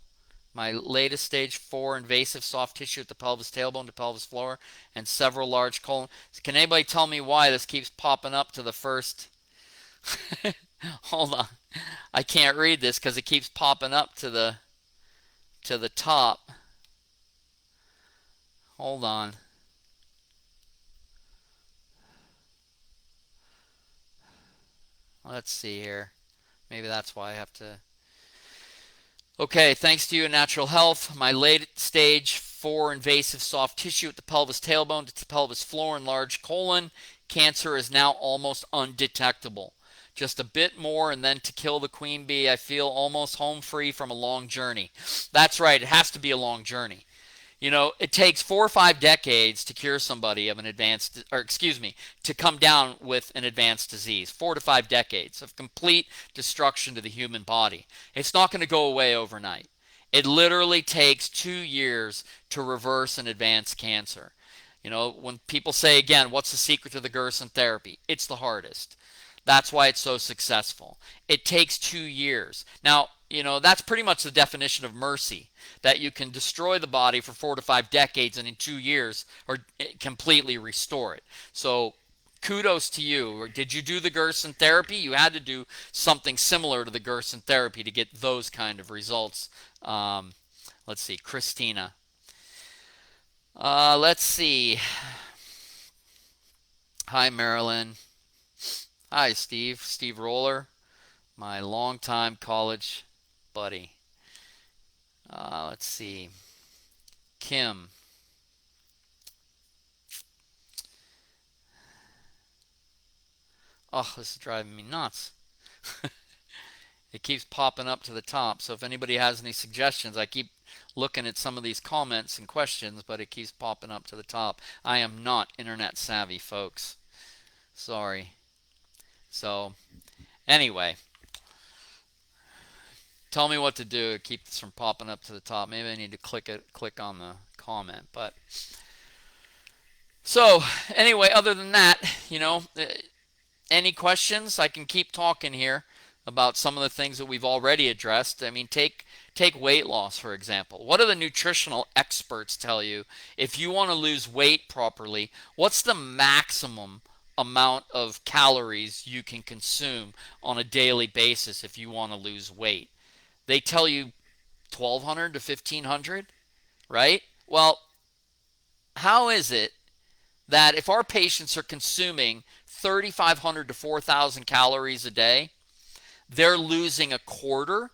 My latest stage 4 invasive soft tissue at the pelvis tailbone to pelvis floor and several large colon. Can anybody tell me why this keeps popping up to the first? Hold on. I can't read this because it keeps popping up to the top. Hold on. Let's see here. Maybe that's why I have to. Okay, thanks to you and Natural Health, my late stage 4 invasive soft tissue at the pelvis tailbone to pelvis floor and large colon cancer is now almost undetectable. Just a bit more and then to kill the queen bee. I feel almost home free from a long journey. That's right, it has to be a long journey. You know, it takes 4 or 5 decades to cure somebody of an advanced, or excuse me, to come down with an advanced disease. 4 to 5 decades of complete destruction to the human body. It's not going to go away overnight. It literally takes 2 years to reverse an advanced cancer. You know, when people say, again, what's the secret to the Gerson therapy? It's the hardest. That's why it's so successful. It takes 2 years. Now, you know, that's pretty much the definition of mercy, that you can destroy the body for 4 to 5 decades and in 2 years or completely restore it. So kudos to you. Did you do the Gerson therapy? You had to do something similar to the Gerson therapy to get those kind of results. Let's see, Christina. Let's see. Hi, Marilyn. Hi, Steve. Steve Roller, my longtime college buddy. Let's see. Kim. Oh, this is driving me nuts. It keeps popping up to the top. So if anybody has any suggestions, I keep looking at some of these comments and questions, but it keeps popping up to the top. I am not internet savvy, folks. Sorry. So, anyway, tell me what to do to keep this from popping up to the top. Maybe I need to click on the comment. But so anyway, other than that, you know, any questions? I can keep talking here about some of the things that we've already addressed. I mean, take weight loss, for example. What do the nutritional experts tell you if you want to lose weight properly? What's the maximum amount of calories you can consume on a daily basis if you want to lose weight? They tell you 1,200 to 1,500, right? Well, how is it that if our patients are consuming 3,500 to 4,000 calories a day, they're losing a quarter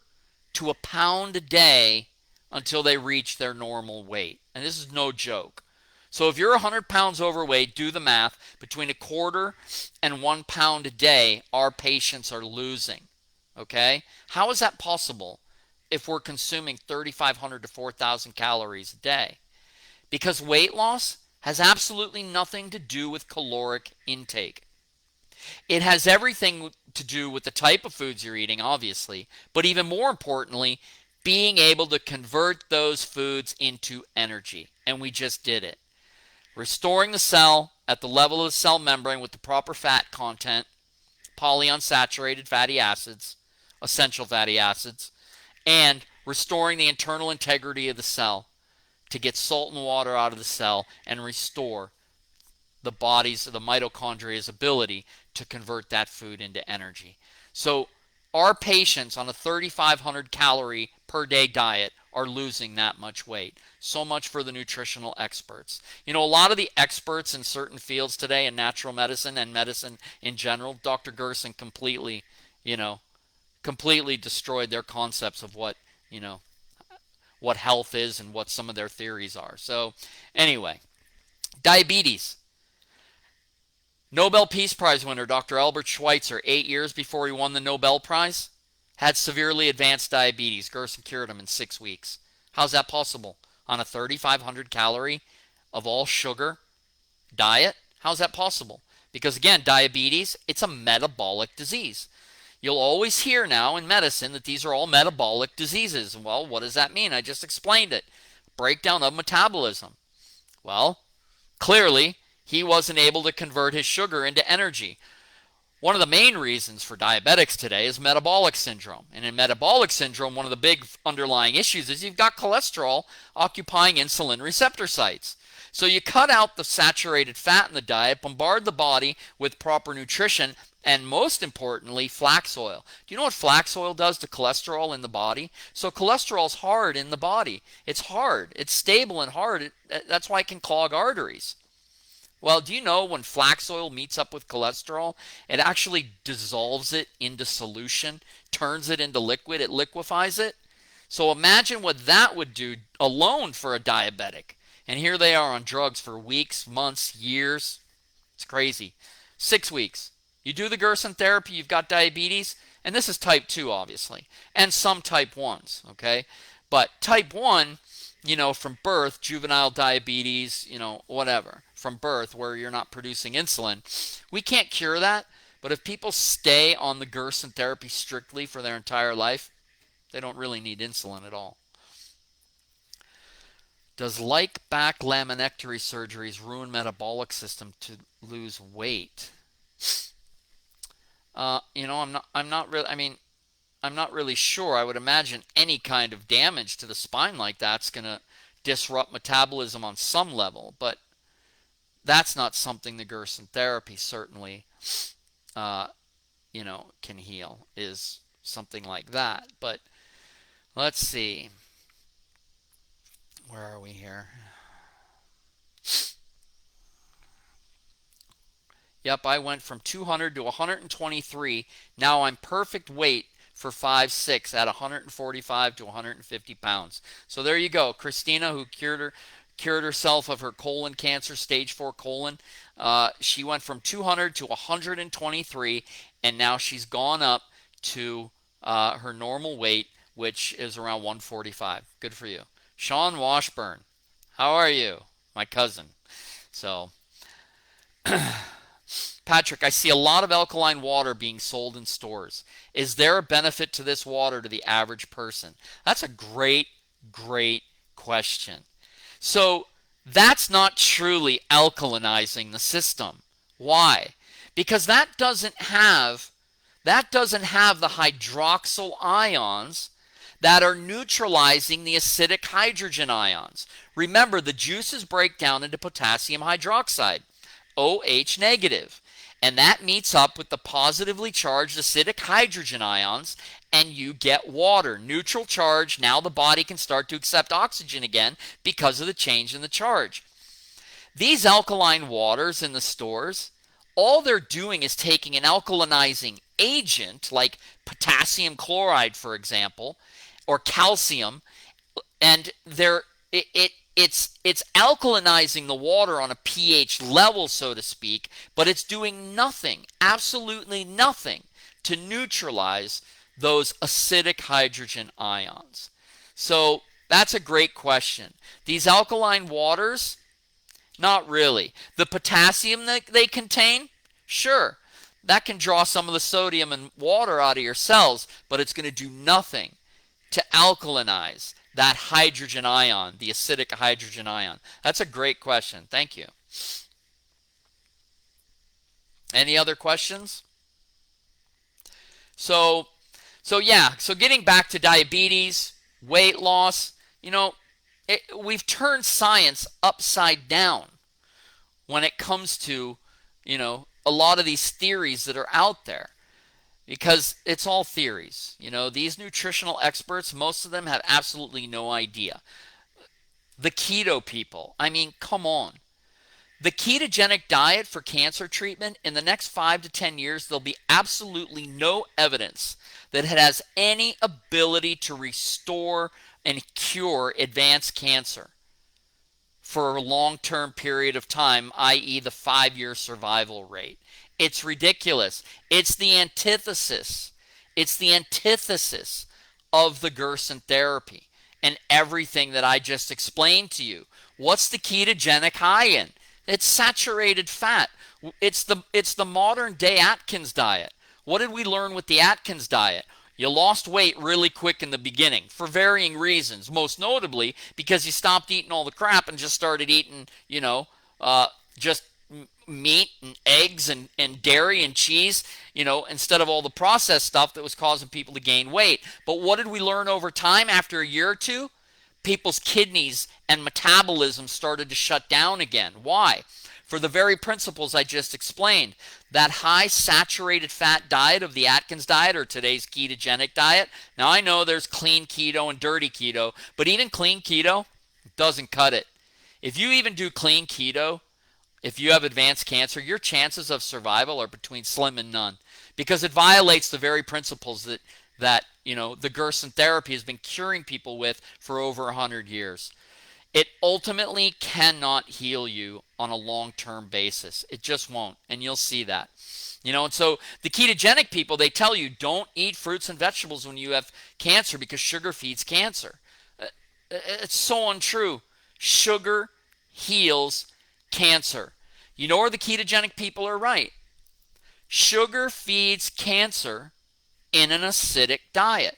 to a pound a day until they reach their normal weight? And this is no joke. So if you're 100 pounds overweight, do the math. Between a quarter and 1 pound a day, our patients are losing. Okay? How is that possible if we're consuming 3,500 to 4,000 calories a day? Because weight loss has absolutely nothing to do with caloric intake. It has everything to do with the type of foods you're eating, obviously, but even more importantly, being able to convert those foods into energy. And we just did it. Restoring the cell at the level of the cell membrane with the proper fat content, polyunsaturated fatty acids, essential fatty acids, and restoring the internal integrity of the cell to get salt and water out of the cell and restore the mitochondria's ability to convert that food into energy. So our patients on a 3,500 calorie per day diet are losing that much weight. So much for the nutritional experts. You know, a lot of the experts in certain fields today in natural medicine and medicine in general, Dr. Gerson completely destroyed their concepts of what health is and what some of their theories are. So anyway, diabetes. Nobel Peace Prize winner Dr. Albert Schweitzer, 8 years before he won the Nobel Prize, had severely advanced diabetes. Gerson cured him in 6 weeks. How's that possible? On a 3,500 calorie of all sugar diet? How's that possible? Because again, diabetes, it's a metabolic disease. You'll always hear now in medicine that these are all metabolic diseases. Well, what does that mean? I just explained it. Breakdown of metabolism. Well, clearly, he wasn't able to convert his sugar into energy. One of the main reasons for diabetics today is metabolic syndrome. And in metabolic syndrome, one of the big underlying issues is you've got cholesterol occupying insulin receptor sites. So you cut out the saturated fat in the diet, bombard the body with proper nutrition, and most importantly, flax oil. Do you know what flax oil does to cholesterol in the body? So cholesterol's hard in the body. It's hard. It's stable and hard. That's why it can clog arteries. Well, do you know when flax oil meets up with cholesterol, it actually dissolves it into solution, turns it into liquid, it liquefies it? So imagine what that would do alone for a diabetic. And here they are on drugs for weeks, months, years. It's crazy. 6 weeks. You do the Gerson therapy, you've got diabetes, and this is type 2, obviously, and some type 1s, okay? But type 1, from birth, juvenile diabetes, whatever, from birth where you're not producing insulin. We can't cure that, but if people stay on the Gerson therapy strictly for their entire life, they don't really need insulin at all. Does like back laminectomy surgeries ruin metabolic system to lose weight? I'm not really. I mean, I'm not really sure. I would imagine any kind of damage to the spine like that's going to disrupt metabolism on some level, but that's not something the Gerson therapy certainly, uh, can heal, is something like that. But let's see. Where are we here? Yep, I went from 200 to 123. Now I'm perfect weight for 5'6" at 145 to 150 pounds. So there you go. Christina, who cured herself of her colon cancer, stage 4 colon. She went from 200 to 123, and now she's gone up to her normal weight, which is around 145. Good for you. Sean Washburn, how are you? My cousin. So, Patrick, I see a lot of alkaline water being sold in stores. Is there a benefit to this water to the average person? That's a great, great question. So that's not truly alkalinizing the system. Why? Because that doesn't have the hydroxyl ions that are neutralizing the acidic hydrogen ions. Remember, the juices break down into potassium hydroxide, OH negative, and that meets up with the positively charged acidic hydrogen ions, and you get water. Neutral charge, now the body can start to accept oxygen again because of the change in the charge. These alkaline waters in the stores, all they're doing is taking an alkalinizing agent like potassium chloride, for example, or calcium, and it's alkalinizing the water on a pH level, so to speak, but it's doing nothing, absolutely nothing, to neutralize those acidic hydrogen ions. So that's a great question. These alkaline waters, not really. The potassium that they contain, sure, that can draw some of the sodium and water out of your cells, but it's going to do nothing to alkalinize that hydrogen ion, the acidic hydrogen ion. That's a great question. Thank you. Any other questions? So getting back to diabetes, weight loss, we've turned science upside down when it comes to, a lot of these theories that are out there, because it's all theories. These nutritional experts, most of them have absolutely no idea. The keto people, I mean, come on. The ketogenic diet for cancer treatment, in the next 5 to 10 years, there'll be absolutely no evidence that it has any ability to restore and cure advanced cancer for a long-term period of time, i.e. the 5-year survival rate. It's ridiculous. It's the antithesis. It's the antithesis of the Gerson therapy and everything that I just explained to you. What's the ketogenic high in? It's saturated fat. It's the modern day Atkins diet. What did we learn with the Atkins diet? You lost weight really quick in the beginning for varying reasons, most notably because you stopped eating all the crap and just started eating, just meat and eggs and dairy and cheese, instead of all the processed stuff that was causing people to gain weight. But what did we learn over time after a year or two? People's kidneys and metabolism started to shut down again. Why? For the very principles I just explained. That high saturated fat diet of the Atkins diet, or today's ketogenic diet. Now I know there's clean keto and dirty keto, but even clean keto doesn't cut it. If you even do clean keto, if you have advanced cancer, your chances of survival are between slim and none, because it violates the very principles that the Gerson therapy has been curing people with for over 100 years. It ultimately cannot heal you on a long-term basis. It just won't, and you'll see that. And so the ketogenic people, they tell you don't eat fruits and vegetables when you have cancer because sugar feeds cancer. It's so untrue. Sugar heals cancer. You know where the ketogenic people are right. Sugar feeds cancer in an acidic diet.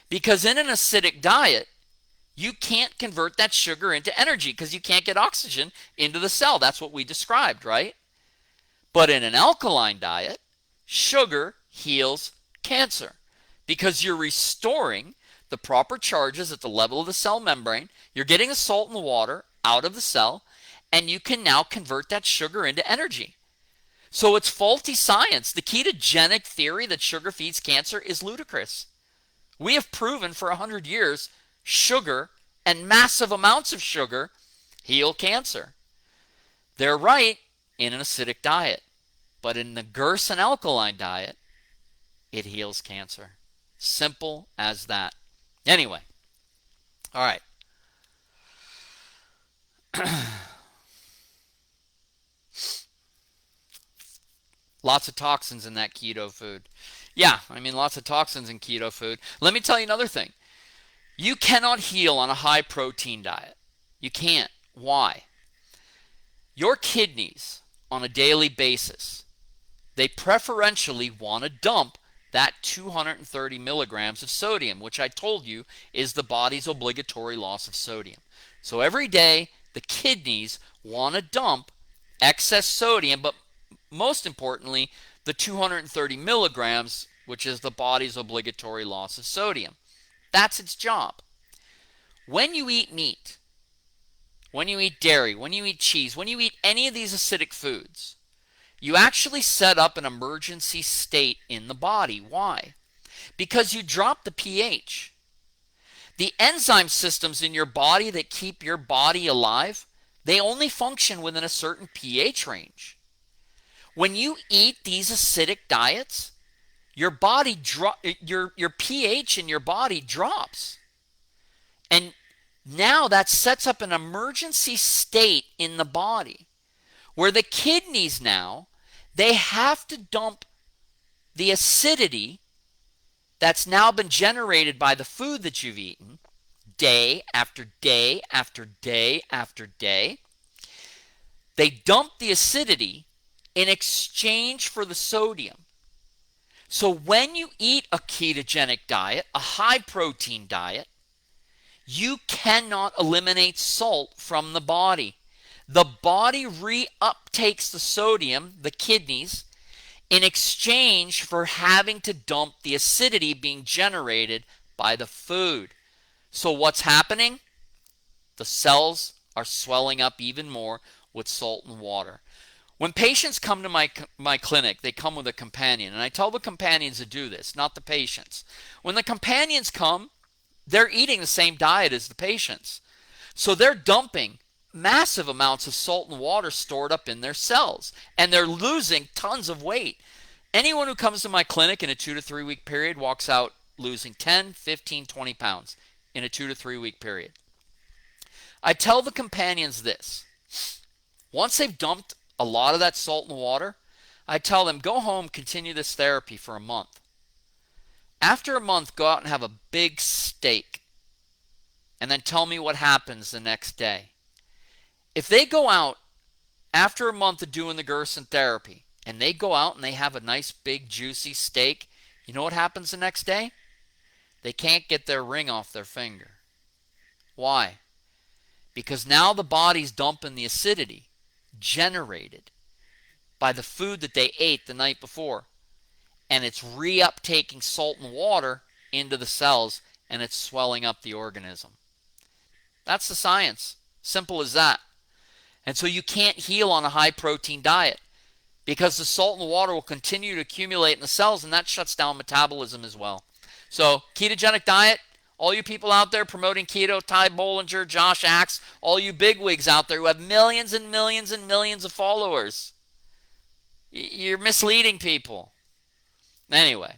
Because in an acidic diet, you can't convert that sugar into energy because you can't get oxygen into the cell. That's what we described, right? But in an alkaline diet, sugar heals cancer because you're restoring the proper charges at the level of the cell membrane. You're getting the salt and the water out of the cell, and you can now convert that sugar into energy. So it's faulty science. The ketogenic theory that sugar feeds cancer is ludicrous. We have proven for 100 years sugar and massive amounts of sugar heal cancer. They're right in an acidic diet, but in the Gerson alkaline diet, it heals cancer. Simple as that. Anyway, all right. Lots of toxins in that keto food. Yeah, I mean, lots of toxins in keto food. Let me tell you another thing. You cannot heal on a high protein diet. You can't. Why? Your kidneys, on a daily basis, they preferentially want to dump that 230 milligrams of sodium, which I told you is the body's obligatory loss of sodium. So every day, the kidneys want to dump excess sodium, but most importantly, the 230 milligrams, which is the body's obligatory loss of sodium. That's its job. When you eat meat, when you eat dairy, when you eat cheese, when you eat any of these acidic foods, you actually set up an emergency state in the body. Why? Because you drop the pH. The enzyme systems in your body that keep your body alive, they only function within a certain pH range. When you eat these acidic diets, your body your pH in your body drops. And now that sets up an emergency state in the body where the kidneys now, they have to dump the acidity that's now been generated by the food that you've eaten day after day after day after day. They dump the acidity in exchange for the sodium. So when you eat a ketogenic diet, a high protein diet, you cannot eliminate salt from the body. The body reuptakes the sodium, the kidneys, in exchange for having to dump the acidity being generated by the food. So what's happening? The cells are swelling up even more with salt and water. When patients come to my clinic, they come with a companion, and I tell the companions to do this, not the patients. When the companions come, they're eating the same diet as the patients. So they're dumping massive amounts of salt and water stored up in their cells, and they're losing tons of weight. Anyone who comes to my clinic in a 2 to 3 week period walks out losing 10, 15, 20 pounds in a 2 to 3 week period. I tell the companions this. Once they've dumped a lot of that salt and water, I tell them, go home, continue this therapy for a month. After a month, go out and have a big steak, and then tell me what happens the next day. If they go out after a month of doing the Gerson therapy, and they go out and they have a nice big juicy steak, you know what happens the next day? They can't get their ring off their finger. Why? Because now the body's dumping the acidity generated by the food that they ate the night before, and it's reuptaking salt and water into the cells, and it's swelling up the organism. That's the science. Simple as that. And so you can't heal on a high protein diet because the salt and the water will continue to accumulate in the cells, and that shuts down metabolism as well. So ketogenic diet, all you people out there promoting keto, Ty Bollinger, Josh Axe, all you bigwigs out there who have millions and millions and millions of followers, you're misleading people. Anyway,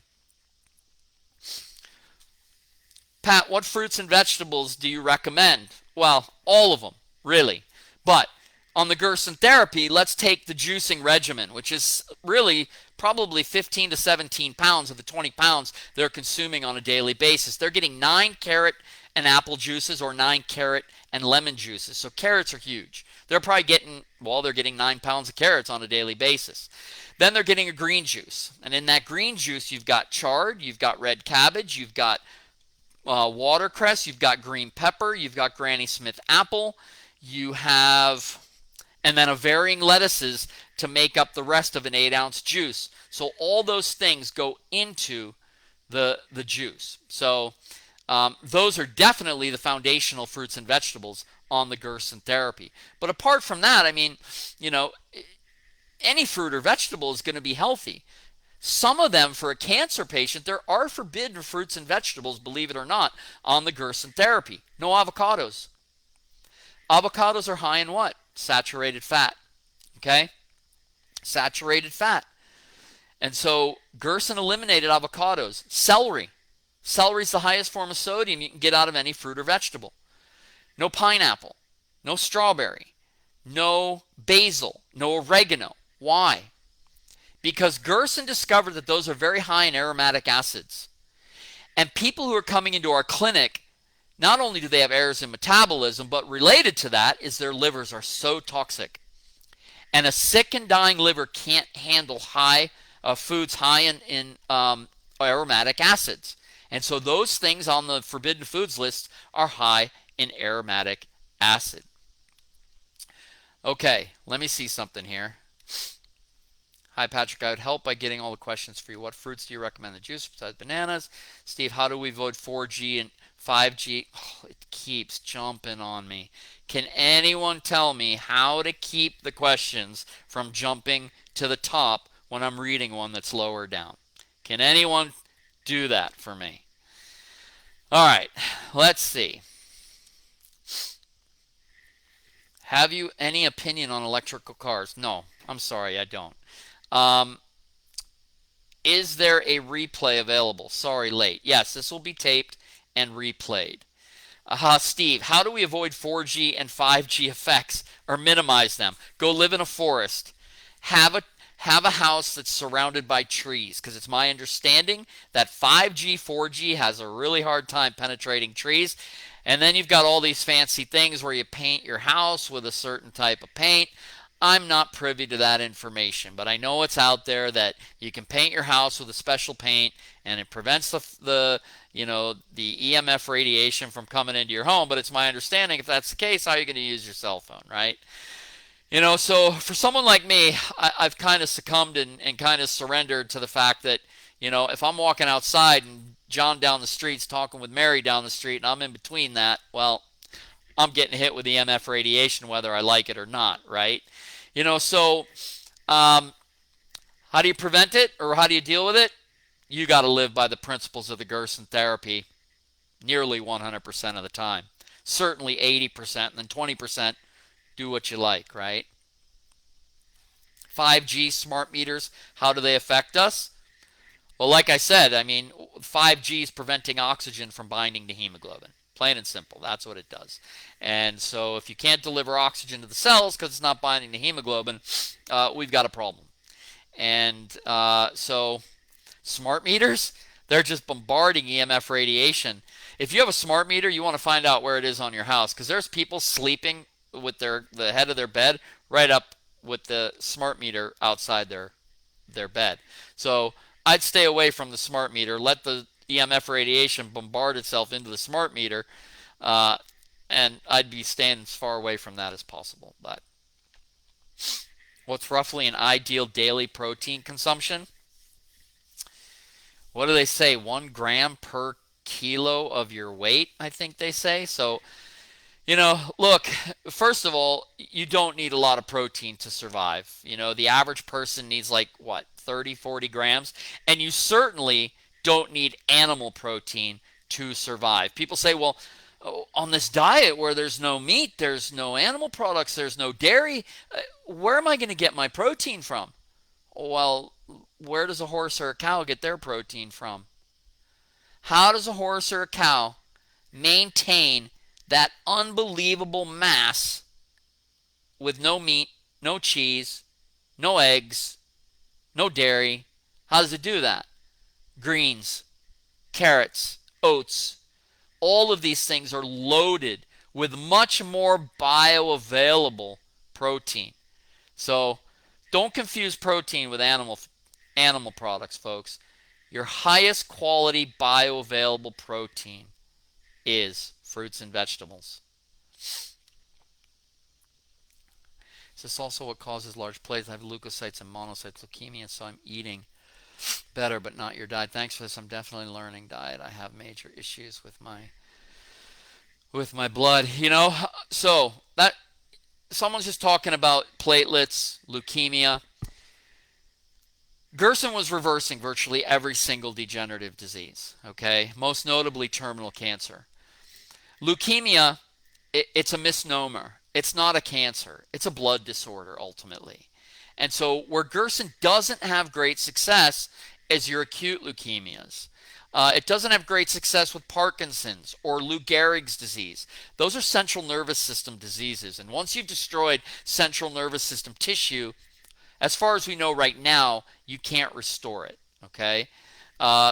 Pat, what fruits and vegetables do you recommend? Well, all of them, really. But on the Gerson therapy, let's take the juicing regimen, which is really probably 15 to 17 pounds of the 20 pounds they're consuming on a daily basis. They're getting 9 carrot and apple juices or 9 carrot and lemon juices. So carrots are huge. They're probably getting, well, they're getting 9 pounds of carrots on a daily basis. Then they're getting a green juice. And in that green juice, you've got chard, you've got red cabbage, you've got watercress, you've got green pepper, you've got Granny Smith apple, you have, and then a varying lettuces to make up the rest of an 8-ounce juice. So all those things go into the juice. So those are definitely the foundational fruits and vegetables on the Gerson therapy. But apart from that, I mean, you know, any fruit or vegetable is going to be healthy. Some of them, for a cancer patient, there are forbidden fruits and vegetables, believe it or not, on the Gerson therapy. No avocados. Avocados are high in what? Saturated fat. Okay? Saturated fat. And so Gerson eliminated avocados. Celery. Celery is the highest form of sodium you can get out of any fruit or vegetable. No pineapple. No strawberry. No basil. No oregano. Why? Because Gerson discovered that those are very high in aromatic acids. And people who are coming into our clinic, not only do they have errors in metabolism, but related to that is their livers are so toxic. And a sick and dying liver can't handle foods high in aromatic acids. And so those things on the forbidden foods list are high in aromatic acid. Okay, let me see something here. Hi, Patrick. I would help by getting all the questions for you. What fruits do you recommend the juice besides bananas? Steve, how do we avoid 4G and 5G? Oh, it keeps jumping on me. Can anyone tell me how to keep the questions from jumping to the top when I'm reading one that's lower down? Can anyone do that for me? All right, let's see. Have you any opinion on electrical cars? No, I'm sorry, I don't. Is there a replay available? Sorry, late. Yes, this will be taped and replayed. Steve, how do we avoid 4G and 5G effects or minimize them? Go live in a forest. Have a house that's surrounded by trees, because it's my understanding that 5G, 4G has a really hard time penetrating trees. And then you've got all these fancy things where you paint your house with a certain type of paint. I'm not privy to that information, but I know it's out there that you can paint your house with a special paint and it prevents the EMF radiation from coming into your home. But it's my understanding, if that's the case, how are you going to use your cell phone, right? You know, so for someone like me, I've kind of succumbed and kind of surrendered to the fact that, you know, if I'm walking outside and John down the street's talking with Mary down the street and I'm in between that, well, I'm getting hit with EMF radiation whether I like it or not, right? You know, so how do you prevent it or how do you deal with it? You got to live by the principles of the Gerson therapy nearly 100% of the time. Certainly 80%, and then 20% do what you like, right? 5G smart meters, how do they affect us? Well, like I said, I mean, 5G is preventing oxygen from binding to hemoglobin. Plain and simple. That's what it does. And so if you can't deliver oxygen to the cells because it's not binding to hemoglobin, we've got a problem. And so smart meters, they're just bombarding EMF radiation. If you have a smart meter, you want to find out where it is on your house, because there's people sleeping with the head of their bed right up with the smart meter outside their bed. So I'd stay away from the smart meter. Let the EMF radiation bombard itself into the smart meter, and I'd be staying as far away from that as possible. But what's roughly an ideal daily protein consumption? What do they say? 1 gram per kilo of your weight, I think they say. So, you know, look, first of all, you don't need a lot of protein to survive. You know, the average person needs like, what, 30, 40 grams? And you certainly don't need animal protein to survive. People say, well, on this diet where there's no meat, there's no animal products, there's no dairy, where am I going to get my protein from? Well, where does a horse or a cow get their protein from? How does a horse or a cow maintain that unbelievable mass with no meat, no cheese, no eggs, no dairy, How does it do that? Greens, carrots, oats, all of these things are loaded with much more bioavailable protein. So don't confuse protein with animal products, folks. Your highest quality bioavailable protein is fruits and vegetables. Is this also what causes large plaques? I have leukocytes and monocytes, leukemia, so I'm eating better, but not your diet. Thanks for this. I'm definitely learning diet. I have major issues with my blood. So that someone's just talking about platelets, leukemia. Gerson was reversing virtually every single degenerative disease, okay? Most notably terminal cancer. Leukemia, it's a misnomer. It's not a cancer. It's a blood disorder, ultimately. And so where Gerson doesn't have great success is your acute leukemias. It doesn't have great success with Parkinson's or Lou Gehrig's disease. Those are central nervous system diseases. And once you've destroyed central nervous system tissue, as far as we know right now, you can't restore it. Okay?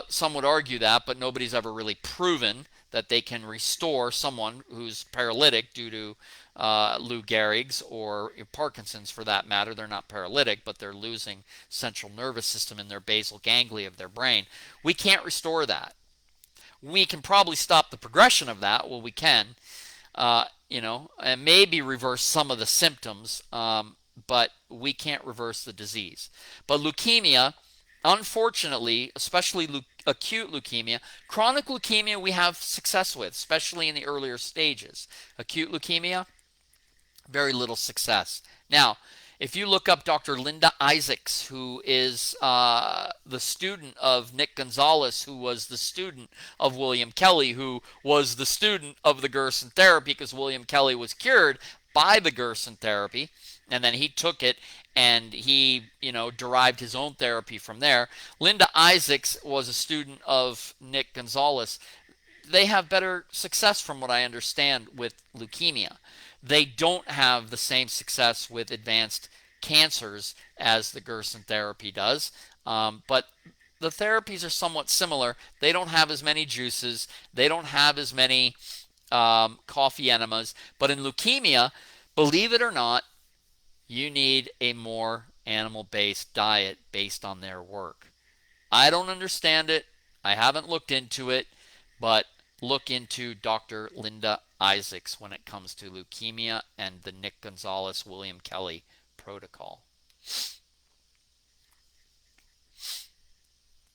Some would argue that, but nobody's ever really proven that they can restore someone who's paralytic due to Lou Gehrig's or Parkinson's for that matter. They're not paralytic, but they're losing central nervous system in their basal ganglia of their brain. We can't restore that. We can probably stop the progression of that. Well, we can, and maybe reverse some of the symptoms, but we can't reverse the disease. But leukemia, unfortunately, especially acute leukemia, chronic leukemia we have success with, especially in the earlier stages. Acute leukemia, very little success. Now, if you look up Dr. Linda Isaacs, who is the student of Nick Gonzalez, who was the student of William Kelly, who was the student of the Gerson therapy, because William Kelly was cured by the Gerson therapy, and then he took it and he, derived his own therapy from there. Linda Isaacs was a student of Nick Gonzalez. They have better success, from what I understand, with leukemia. They don't have the same success with advanced cancers as the Gerson therapy does, but the therapies are somewhat similar. They don't have as many juices. They don't have as many coffee enemas. But in leukemia, believe it or not, you need a more animal-based diet based on their work. I don't understand it. I haven't looked into it, but look into Dr. Linda Isaacs when it comes to leukemia and the Nick Gonzalez William Kelly protocol.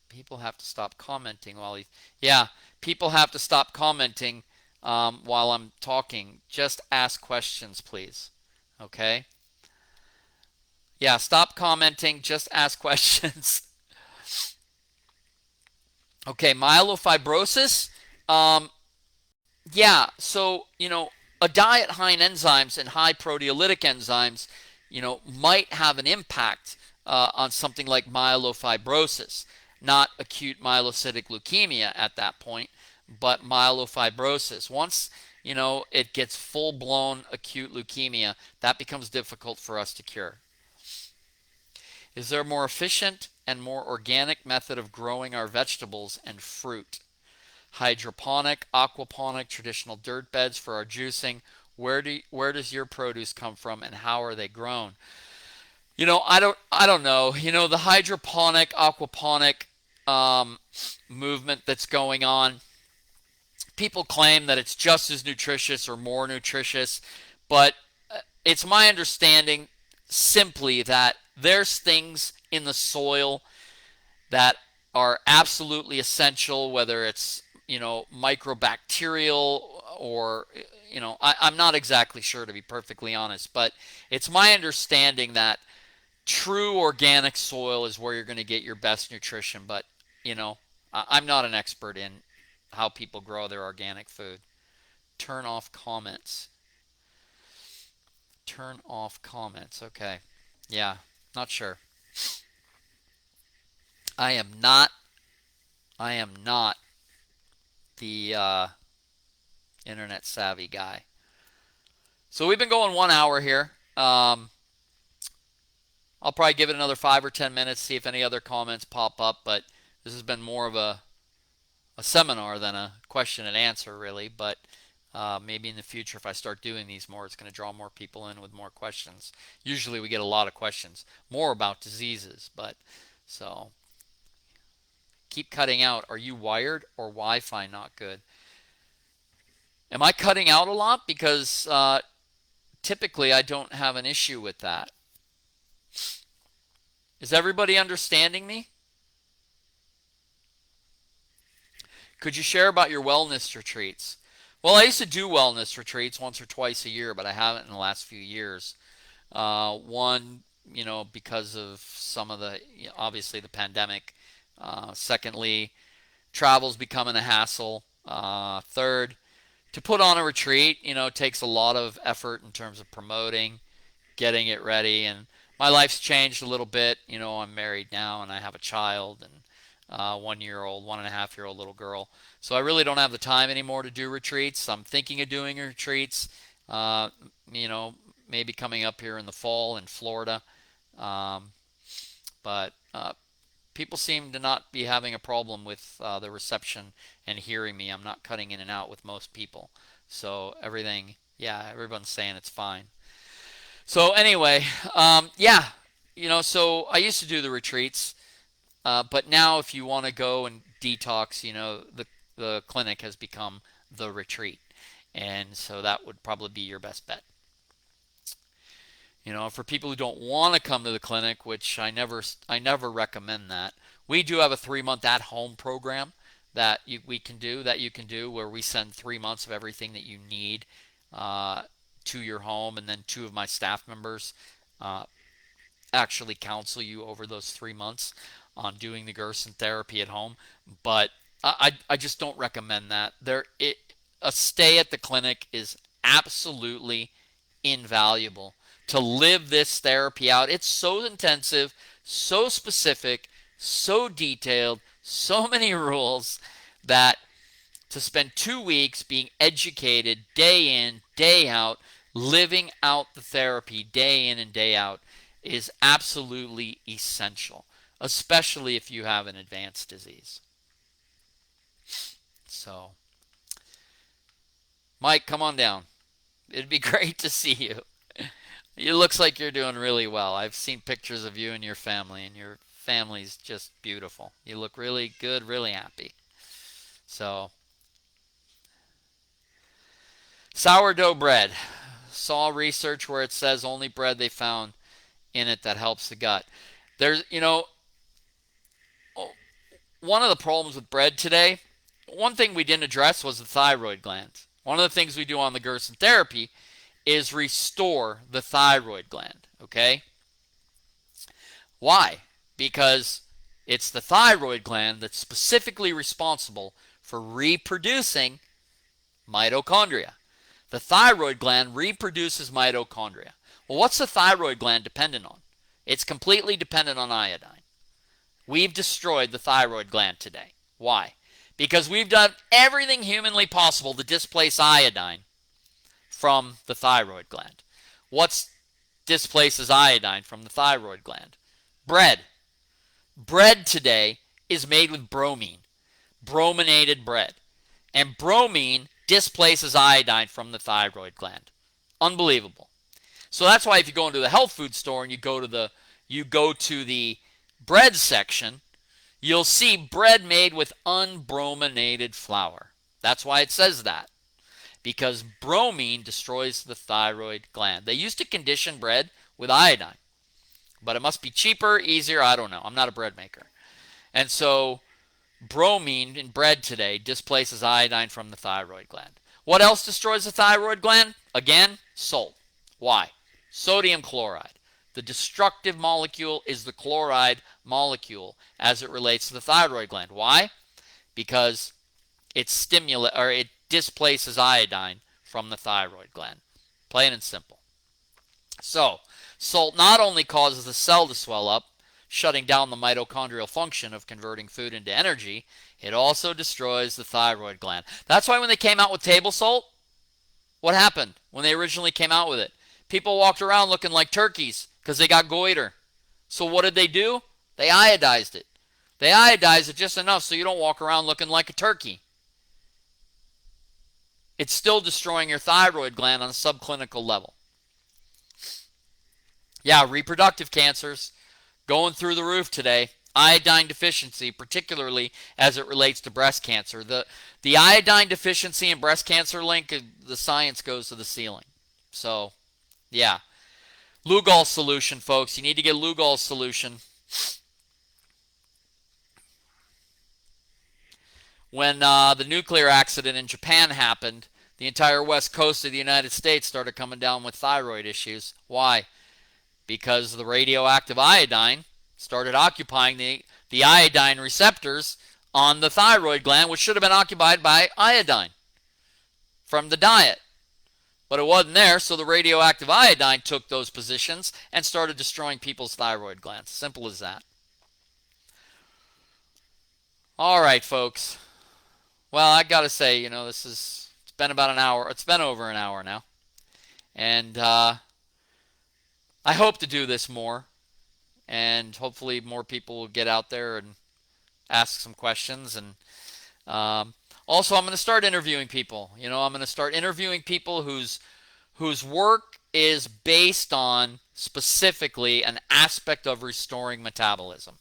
People have to stop commenting people have to stop commenting while I'm talking. Just ask questions, please. Okay? Yeah, stop commenting. Just ask questions. Okay, myelofibrosis. Um, Yeah, so, a diet high in enzymes and high proteolytic enzymes, might have an impact on something like myelofibrosis, not acute myelocytic leukemia at that point, but myelofibrosis. Once, it gets full-blown acute leukemia, that becomes difficult for us to cure. Is there a more efficient and more organic method of growing our vegetables and fruit? Hydroponic, aquaponic, traditional dirt beds for our juicing. Where does your produce come from, and how are they grown? I don't know. The hydroponic, aquaponic movement that's going on. People claim that it's just as nutritious or more nutritious, but it's my understanding simply that there's things in the soil that are absolutely essential, whether it's, microbacterial or, I'm not exactly sure, to be perfectly honest, but it's my understanding that true organic soil is where you're going to get your best nutrition. But, I'm not an expert in how people grow their organic food. Turn off comments. Turn off comments. Okay. Yeah, not sure. I am not. I am not the internet savvy guy. So we've been going 1 hour here. I'll probably give it another 5 or 10 minutes, see if any other comments pop up. But this has been more of a seminar than a question and answer, really. But maybe in the future, if I start doing these more, it's going to draw more people in with more questions. Usually we get a lot of questions, more about diseases. But so keep cutting out. Are you wired or Wi-Fi not good? Am I cutting out a lot? Because typically I don't have an issue with that. Is everybody understanding me? Could you share about your wellness retreats? Well, I used to do wellness retreats once or twice a year, but I haven't in the last few years. One, because of some of the, obviously the pandemic. Secondly, travel's becoming a hassle. Third, to put on a retreat, takes a lot of effort in terms of promoting, getting it ready, and my life's changed a little bit. I'm married now and I have a child and 1-year-old, 1.5-year-old little girl. So I really don't have the time anymore to do retreats. I'm thinking of doing retreats, uh, maybe coming up here in the fall in Florida. Um, but people seem to not be having a problem with the reception and hearing me. I'm not cutting in and out with most people. So everything, yeah, everyone's saying it's fine. So anyway, yeah, so I used to do the retreats, but now if you want to go and detox, the clinic has become the retreat, and so that would probably be your best bet. For people who don't want to come to the clinic, which I never recommend that. We do have a 3-month at-home program that you can do where we send 3 months of everything that you need uh, to your home, and then two of my staff members uh, actually counsel you over those 3 months on doing the Gerson therapy at home. But I just don't recommend that. A stay at the clinic is absolutely invaluable to live this therapy out. It's so intensive, so specific, so detailed, so many rules that to spend 2 weeks being educated day in, day out, living out the therapy day in and day out is absolutely essential, especially if you have an advanced disease. So, Mike, come on down. It'd be great to see you. It looks like you're doing really well. I've seen pictures of you and your family, and your family's just beautiful. You look really good, really happy. So, sourdough bread. Saw research where it says only bread they found in it that helps the gut. There's, one of the problems with bread today, one thing we didn't address was the thyroid gland. One of the things we do on the Gerson therapy is restore the thyroid gland, okay? Why? Because it's the thyroid gland that's specifically responsible for reproducing mitochondria. The thyroid gland reproduces mitochondria. Well, what's the thyroid gland dependent on? It's completely dependent on iodine. We've destroyed the thyroid gland today. Why? Because we've done everything humanly possible to displace iodine from the thyroid gland. What displaces iodine from the thyroid gland? Bread. Bread today is made with bromine, brominated bread. And bromine displaces iodine from the thyroid gland. Unbelievable. So that's why if you go into the health food store and you go to the bread section, you'll see bread made with unbrominated flour. That's why it says that. Because bromine destroys the thyroid gland. They used to condition bread with iodine, but it must be cheaper, easier, I don't know. I'm not a bread maker. And so bromine in bread today displaces iodine from the thyroid gland. What else destroys the thyroid gland? Again, salt. Why? Sodium chloride. The destructive molecule is the chloride molecule as it relates to the thyroid gland. Why? Because it displaces iodine from the thyroid gland. Plain and simple. So, salt not only causes the cell to swell up, shutting down the mitochondrial function of converting food into energy, it also destroys the thyroid gland. That's why when they came out with table salt, what happened when they originally came out with it? People walked around looking like turkeys because they got goiter. So what did they do? They iodized it. They iodized it just enough so you don't walk around looking like a turkey. It's still destroying your thyroid gland on a subclinical level. Yeah, reproductive cancers going through the roof today. Iodine deficiency, particularly as it relates to breast cancer. The iodine deficiency and breast cancer link, the science goes to the ceiling. So, yeah. Lugol solution, folks. You need to get Lugol solution. When the nuclear accident in Japan happened, the entire west coast of the United States started coming down with thyroid issues. Why? Because the radioactive iodine started occupying the iodine receptors on the thyroid gland, which should have been occupied by iodine from the diet. But it wasn't there, so the radioactive iodine took those positions and started destroying people's thyroid glands. Simple as that. All right, folks. Well, I got to say, it's been about an hour. It's been over an hour now. And I hope to do this more. And hopefully more people will get out there and ask some questions. And also, I'm going to start interviewing people. I'm going to start interviewing people whose work is based on specifically an aspect of restoring metabolism.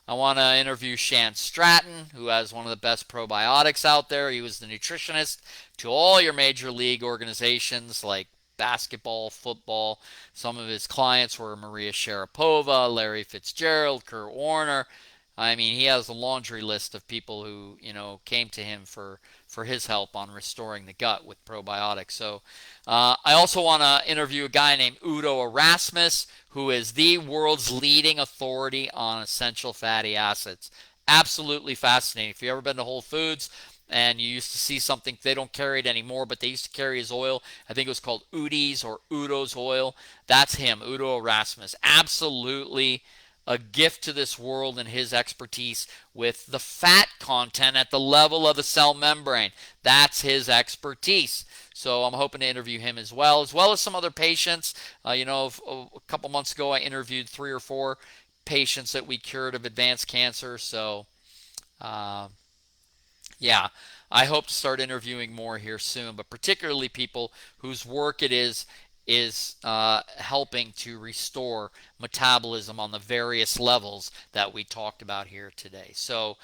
I want to interview Shan Stratton, who has one of the best probiotics out there. He was the nutritionist to all your major league organizations like basketball, football. Some of his clients were Maria Sharapova, Larry Fitzgerald, Kurt Warner. I mean, he has a laundry list of people who, came to him for his help on restoring the gut with probiotics. So I also want to interview a guy named Udo Erasmus, who is the world's leading authority on essential fatty acids. Absolutely fascinating. If you've ever been to Whole Foods and you used to see something, they don't carry it anymore, but they used to carry his oil. I think it was called Udi's or Udo's oil. That's him, Udo Erasmus. Absolutely a gift to this world and his expertise with the fat content at the level of the cell membrane. That's his expertise. So I'm hoping to interview him as well as some other patients. A couple months ago I interviewed 3 or 4 patients that we cured of advanced cancer. So, yeah, I hope to start interviewing more here soon, but particularly people whose work it is helping to restore metabolism on the various levels that we talked about here today. So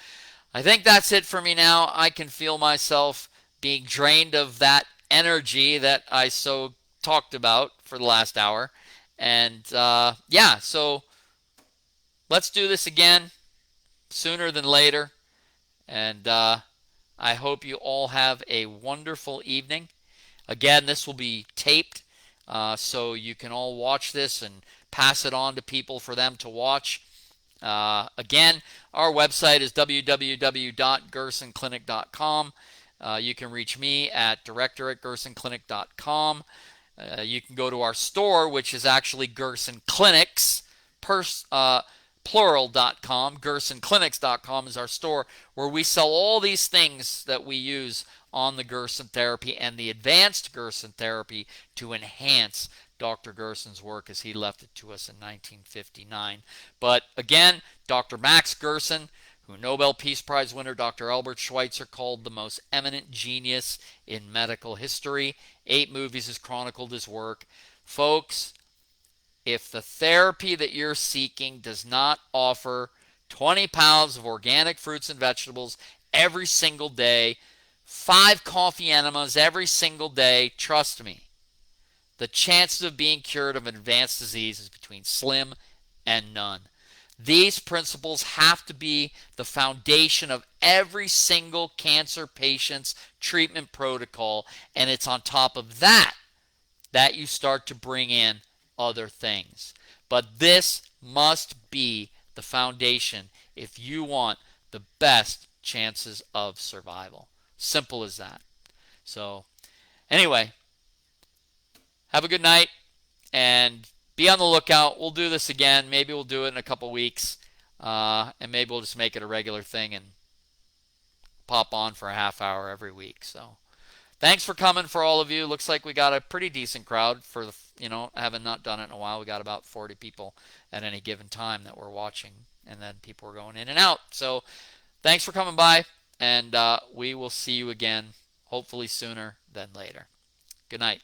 I think that's it for me now. I can feel myself being drained of that energy that I so talked about for the last hour. And yeah, so let's do this again sooner than later. And I hope you all have a wonderful evening. Again, this will be taped. So you can all watch this and pass it on to people for them to watch. Again, our website is www.gersonclinic.com. You can reach me at director@gersonclinic.com. You can go to our store, which is actually Gerson Clinics, plural.com. GersonClinics.com is our store where we sell all these things that we use on the Gerson therapy and the advanced Gerson therapy to enhance Dr. Gerson's work as he left it to us in 1959. But again, Dr. Max Gerson, who Nobel Peace Prize winner Dr. Albert Schweitzer called the most eminent genius in medical history. 8 movies has chronicled his work. Folks, if the therapy that you're seeking does not offer 20 pounds of organic fruits and vegetables every single day, 5 coffee enemas every single day, trust me, the chances of being cured of an advanced disease is between slim and none. These principles have to be the foundation of every single cancer patient's treatment protocol, and it's on top of that that you start to bring in other things. But this must be the foundation if you want the best chances of survival. Simple as that. So, anyway, have a good night and be on the lookout. We'll do this again. Maybe we'll do it in a couple weeks. And maybe we'll just make it a regular thing and pop on for a half hour every week. So, thanks for coming for all of you. Looks like we got a pretty decent crowd for the, having not done it in a while. We got about 40 people at any given time that were watching, and then people were going in and out. So thanks for coming by, and we will see you again, hopefully sooner than later. Good night.